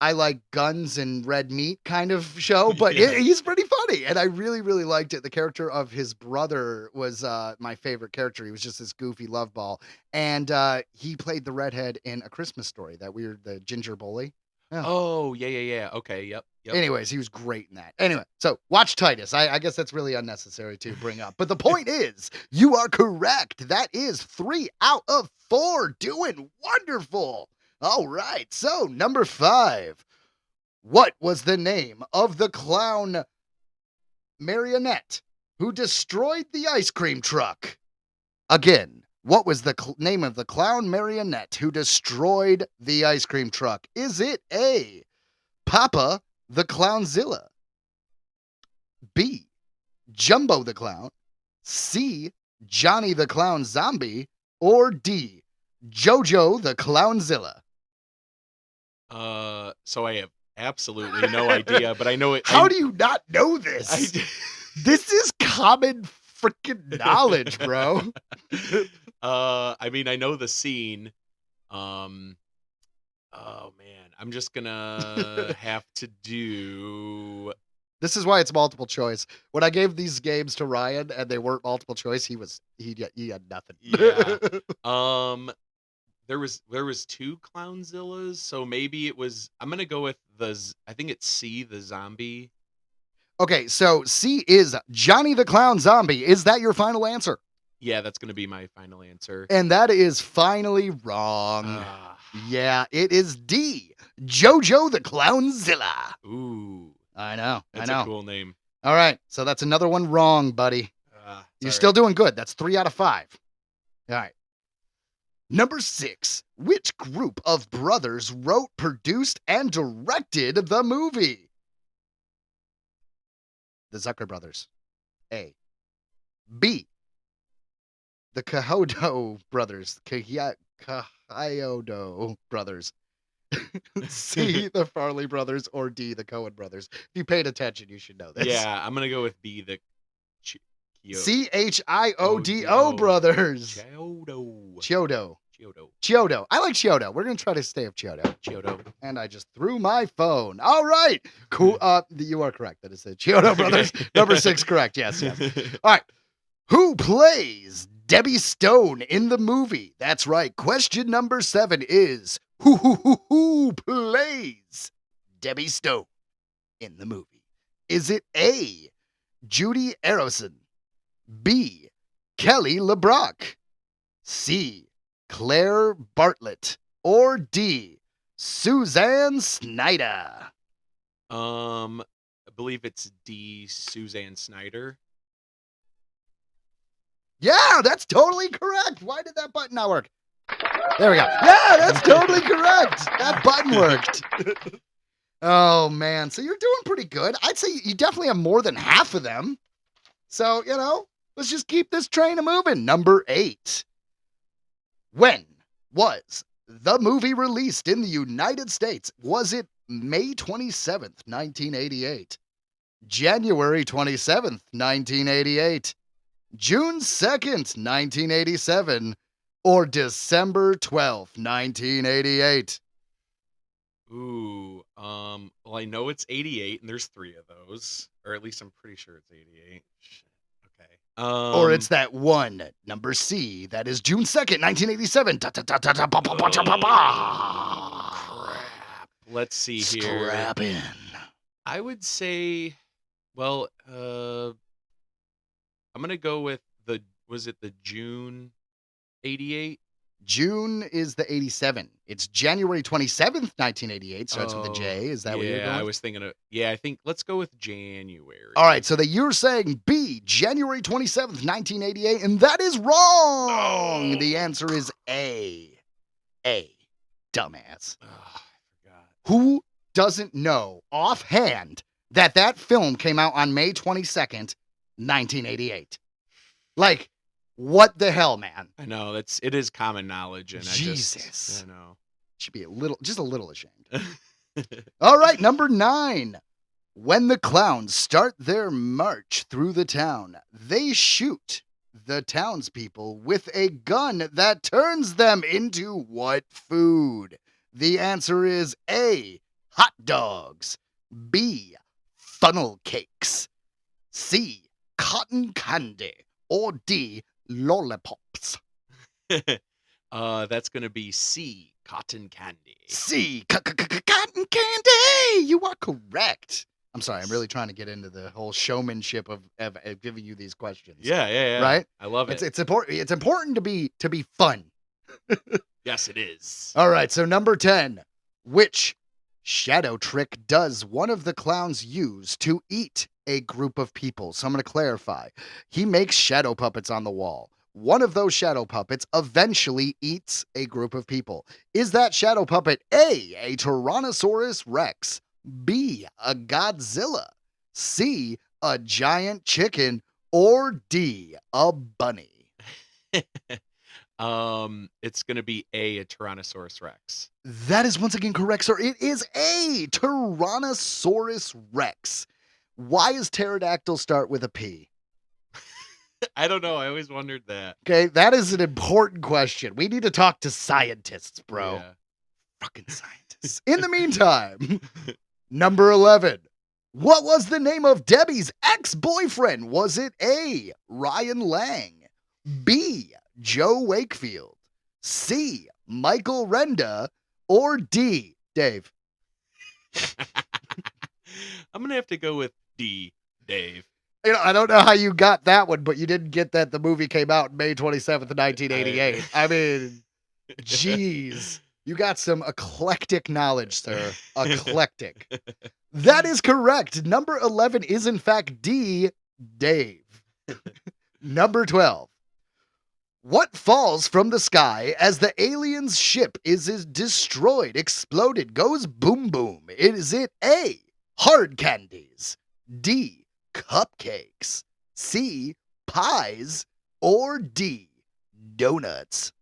I like guns and red meat kind of show, but he's pretty funny, and I really, really liked it. The character of his brother was my favorite character. He was just this goofy love ball, and he played the redhead in A Christmas Story, the ginger bully. Yeah. Oh, yeah. Okay, yep. Anyways, he was great in that. Anyway, so watch Titus. I guess that's really unnecessary to bring up. But the point is, you are correct. That is 3 out of 4. Doing wonderful. All right, so number 5. What was the name of the clown marionette who destroyed the ice cream truck? Again, what was the name of the clown marionette who destroyed the ice cream truck? Is it A, Papa the Clownzilla, B, Jumbo the Clown, C, Johnny the Clown Zombie, or D, Jojo the Clownzilla? So I have absolutely no idea, but I know it. How do you not know this? This is common freaking knowledge, bro. I mean, I know the scene. Oh man, I'm just gonna have to do. This is why it's multiple choice. When I gave these games to Ryan and they weren't multiple choice, he had nothing. Yeah. There was 2 Clownzillas, so maybe it was. I'm gonna go with I think it's C, the zombie. Okay, so C is Johnny the Clown Zombie. Is that your final answer? Yeah, that's gonna be my final answer. And that is finally wrong. Yeah, it is D, Jojo the Clownzilla. Ooh, I know. That's a cool name. All right, so that's another one wrong, buddy. You're still doing good. That's 3 out of 5. All right. Number 6. Which group of brothers wrote, produced, and directed the movie? The Zucker brothers. A. B. The Cahodo brothers. Cahodo brothers. C. The Farley brothers. Or D. The Coen brothers. If you paid attention, you should know this. Yeah, I'm gonna go with B. The Chiodo brothers. Chiodo. Chiodo. I like Chiodo. We're going to try to stay with Chiodo. Chiodo. And I just threw my phone. All right. Cool. You are correct. That is it. Chiodo Brothers. Number 6 correct. Yes. All right. Who plays Debbie Stone in the movie? That's right. Question number 7 is who plays Debbie Stone in the movie? Is it A, Judy Arrowson, B, Kelly LeBrock, C, Claire Bartlett, or D, Suzanne Snyder? I believe it's D, Suzanne Snyder. Yeah, that's totally correct. Why did that button not work? There we go. Yeah, that's totally correct. That button worked. Oh, man. So you're doing pretty good. I'd say you definitely have more than half of them. So, let's just keep this train moving. Number 8. When was the movie released in the United States? Was it May 27th, 1988? January 27th, 1988? June 2nd, 1987? Or December 12th, 1988? Ooh, well, I know it's 88, and there's 3 of those. Or at least I'm pretty sure it's 88. Shit. Okay. Or it's that one, number C, that is June 2nd, 1987. Crap. Let's see here. Strap in. I would say, well, I'm going to go with was it the June 88? June is the 87. It's January 27th, 1988. Starts with a J. Is that what you're going? Yeah, I was thinking of. Yeah, I think let's go with January. All right, so you're saying B, January 27th, 1988, and that is wrong. The answer is A. Dumbass. I forgot. Who doesn't know offhand that film came out on May 22nd, 1988? Like, what the hell, man? I know it is common knowledge, and Jesus. I know. Should be just a little ashamed. All right, number 9. When the clowns start their march through the town, they shoot the townspeople with a gun that turns them into what food? The answer is A, hot dogs, B, funnel cakes, C, cotton candy, or D, lollipops. That's going to be C, cotton candy. C, cotton candy. You are correct. I'm sorry. I'm really trying to get into the whole showmanship of giving you these questions. Yeah. Right? I love it. It's important. It's important to be fun. Yes, it is. All right. So number 10. Which shadow trick does one of the clowns use to eat a group of people? So I'm going to clarify. He makes shadow puppets on the wall. One of those shadow puppets eventually eats a group of people. Is that shadow puppet A, Tyrannosaurus Rex, B, a Godzilla, C, a giant chicken, or D, a bunny? It's going to be A Tyrannosaurus Rex. That is once again correct, sir. It is A, Tyrannosaurus Rex. Why does pterodactyl start with a P? I don't know. I always wondered that. Okay, that is an important question. We need to talk to scientists, bro. Yeah. Fucking scientists. In the meantime, number 11. What was the name of Debbie's ex-boyfriend? Was it A, Ryan Lang, B, Joe Wakefield, C, Michael Renda, or D, Dave? I'm going to have to go with D, Dave. I don't know how you got that one, but you didn't get that the movie came out May 27th, 1988. I mean, geez. You got some eclectic knowledge, sir. Eclectic. That is correct. Number 11 is, in fact, D, Dave. Number 12. What falls from the sky as the alien's ship is destroyed, exploded, goes boom boom? Is it A, hard candies, D, cupcakes, C, pies, or D, donuts?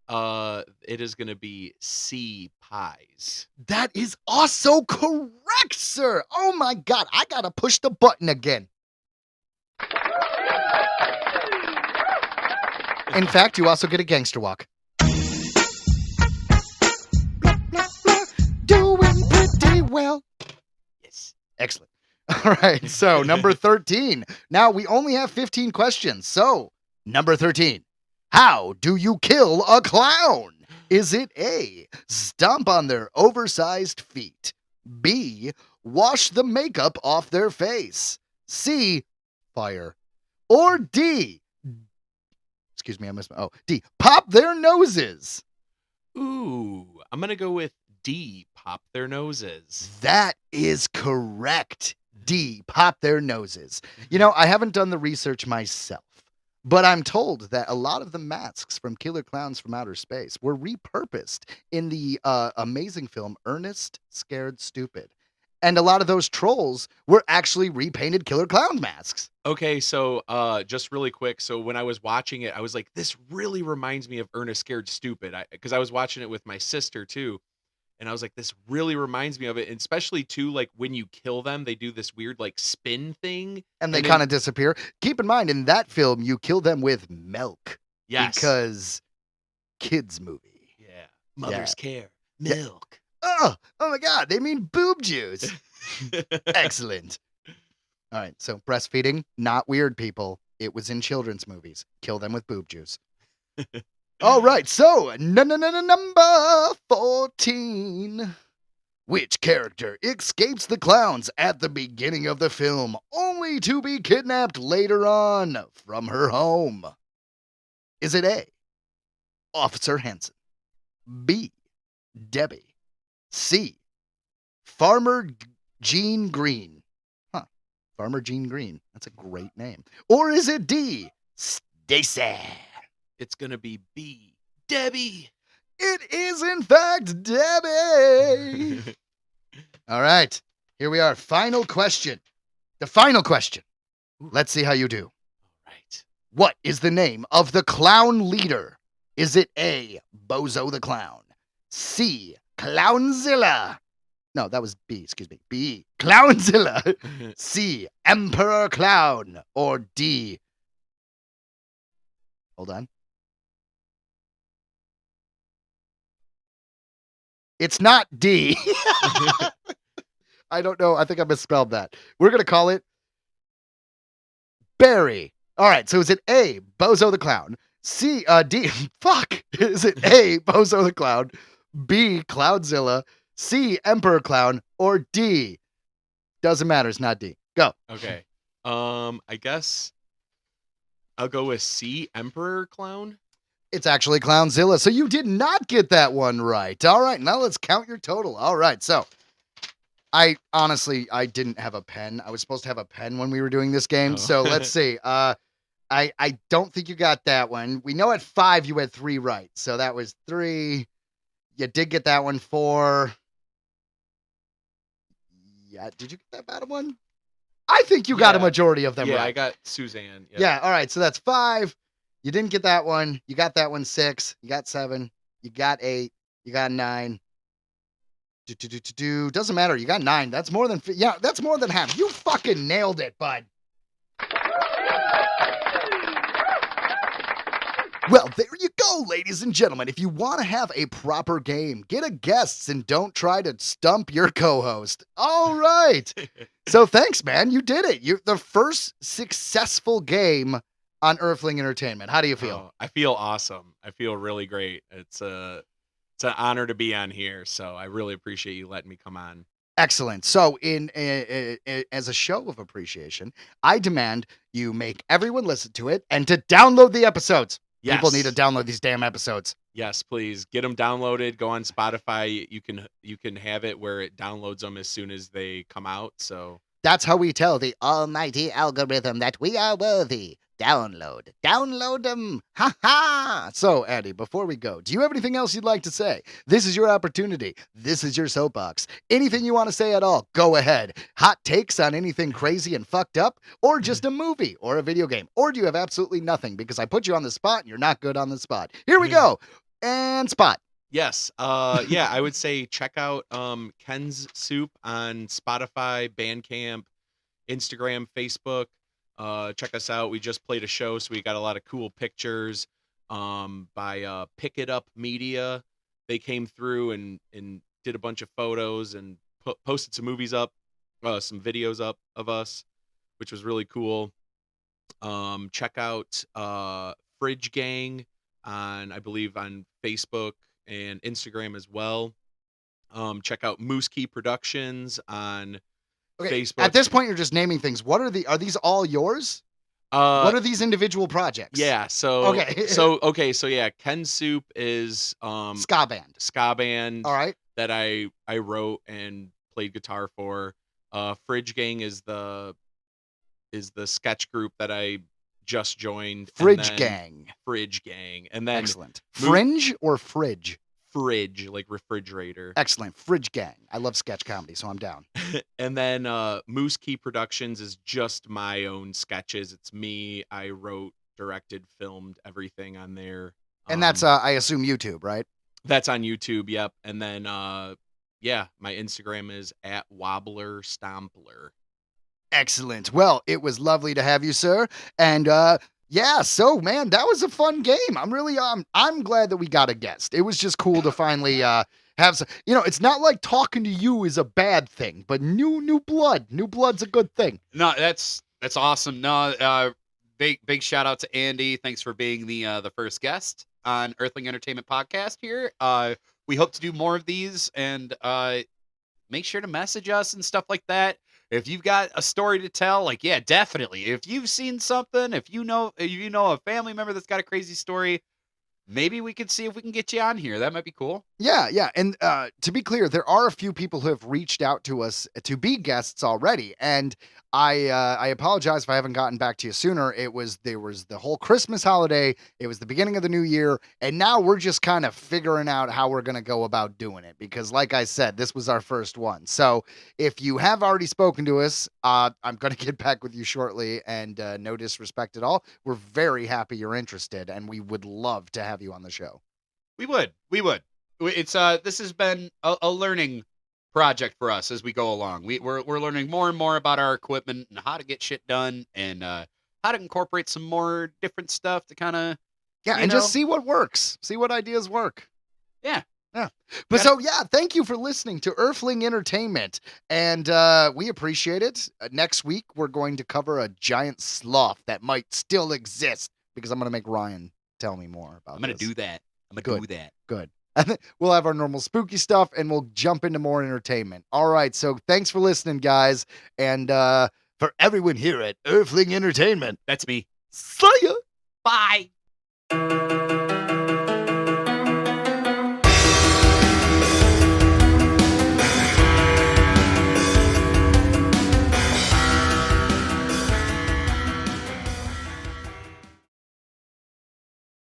It is going to be C, pies. That is also correct, sir. Oh my God, I gotta push the button again. In fact, you also get a gangster walk. well? Yes. Excellent. All right, so number 13. Now, we only have 15 questions. So, number 13. How do you kill a clown? Is it A, stomp on their oversized feet? B, wash the makeup off their face? C, fire? Or D, excuse me, I missed my, D, pop their noses? Ooh, I'm going to go with D, pop their noses. That is correct. D, pop their noses. You know, I haven't done the research myself, but I'm told that a lot of the masks from Killer Klowns from Outer Space were repurposed in the amazing film Ernest Scared Stupid. And a lot of those trolls were actually repainted Killer Clown masks. Okay, so just really quick. So when I was watching it, I was like, this really reminds me of Ernest Scared Stupid. Because I was watching it with my sister too. And I was like, this really reminds me of it. And especially too, like when you kill them, they do this weird like spin thing. And they kind of disappear. Keep in mind, in that film, you kill them with milk. Yes. Because kids movie. Yeah. Mother's care. Yeah. Milk. Oh my God. They mean boob juice. Excellent. All right. So breastfeeding, not weird, people. It was in children's movies. Kill them with boob juice. All right. So number 14. Which character escapes the clowns at the beginning of the film, only to be kidnapped later on from her home? Is it A, Officer Henson? B, Debbie? C, Farmer Gene Green? Huh, Farmer Gene Green. That's a great name. Or is it D, Stacy? It's going to be B, Debbie. It is, in fact, Debbie. All right. Here we are. Final question. The final question. Let's see how you do. All right. What is the name of the clown leader? Is it A, Bozo the Clown? C, Clownzilla? No, that was B. Excuse me. B, Clownzilla. C, Emperor Clown? Or D? Hold on. It's not D. I don't know. I think I misspelled that. We're going to call it Barry. All right. So is it A, Bozo the Clown? C, D, fuck. Is it A, Bozo the Clown? B, Clownzilla? C, Emperor Clown? Or D? Doesn't matter. It's not D. Go. Okay. I guess I'll go with C, Emperor Clown. It's actually Clownzilla. So you did not get that one right. All right. Now let's count your total. All right. So I didn't have a pen. I was supposed to have a pen when we were doing this game. Oh. So let's see. I don't think you got that one. We know at 5 you had 3 right. So that was 3. You did get that one. 4. Yeah. Did you get that bottom one? I think you got a majority of them right. Yeah, I got Suzanne. Yeah. All right. So that's 5. You didn't get that one. You got that one 6. You got 7. You got 8. You got 9. Doesn't matter. You got 9. That's more than that's more than half. You fucking nailed it, bud. Well, there you go, ladies and gentlemen. If you want to have a proper game, get a guest and don't try to stump your co-host. All right. So thanks, man. You did it. You're the first successful game on Earthling Entertainment. How do you feel? Oh, I feel awesome. I feel really great. It's an honor to be on here. So I really appreciate you letting me come on. Excellent. So as a show of appreciation, I demand you make everyone listen to it and to download the episodes. Yes. People need to download these damn episodes. Yes, please get them downloaded. Go on Spotify. You can have it where it downloads them as soon as they come out. So that's how we tell the almighty algorithm that we are worthy. Download them. Ha ha. So, Andy, before we go, do you have anything else you'd like to say? This is your opportunity. This is your soapbox. Anything you want to say at all, go ahead. Hot takes on anything crazy and fucked up, or just a movie or a video game, or do you have absolutely nothing because I put you on the spot and you're not good on the spot? Here we go. And spot. Yes. Yeah, I would say check out Ken's Soup on Spotify, Bandcamp, Instagram, Facebook. Check us out. We just played a show, so we got a lot of cool pictures by Pick It Up Media. They came through and did a bunch of photos and posted some movies up, some videos up of us, which was really cool. Check out Fridge Gang I believe on Facebook and Instagram as well. Check out Moose Key Productions on Facebook. At this point, you're just naming things. Are these all yours? What are these individual projects? Yeah. So yeah, Ken Soup is ska band. All right. That I wrote and played guitar for. Fridge Gang is the sketch group that I just joined. Fridge Gang. And then excellent. Fringe or Fridge? Fridge, like refrigerator. Excellent. Fridge Gang. I love sketch comedy, so I'm down. And then Moose Key Productions is just my own sketches. It's me. I wrote, directed, filmed everything on there. And that's I assume YouTube, right? That's on YouTube, yep. And then yeah, my Instagram is @WobblerStompler. Excellent. Well, it was lovely to have you, sir. And yeah, so man, that was a fun game. I'm really I'm glad that we got a guest. It was just cool to finally have some, it's not like talking to you is a bad thing, but new blood's a good thing. No, that's awesome. No, big shout out to Andy. Thanks for being the first guest on Earthling Entertainment podcast here. We hope to do more of these, and make sure to message us and stuff like that. If you've got a story to tell, like, yeah, definitely. If you've seen something, if you know a family member that's got a crazy story, maybe we could see if we can get you on here. That might be cool. Yeah. And to be clear, there are a few people who have reached out to us to be guests already. And I apologize if I haven't gotten back to you sooner. There was the whole Christmas holiday. It was the beginning of the new year. And now we're just kind of figuring out how we're going to go about doing it. Because like I said, this was our first one. So if you have already spoken to us, I'm going to get back with you shortly, and no disrespect at all. We're very happy you're interested, and we would love to have you on the show. We would. It's this has been a learning project for us as we go along. We're learning more and more about our equipment and how to get shit done, and how to incorporate some more different stuff to kind of just see what works, see what ideas work. Yeah. But thank you for listening to Earthling Entertainment, and we appreciate it. Next week we're going to cover a giant sloth that might still exist, because I'm going to make Ryan tell me more about. I'm going to do that. Good. We'll have our normal spooky stuff, and we'll jump into more entertainment. All right, so thanks for listening, guys. And for everyone here at Earthling Entertainment, that's me. See ya. Bye.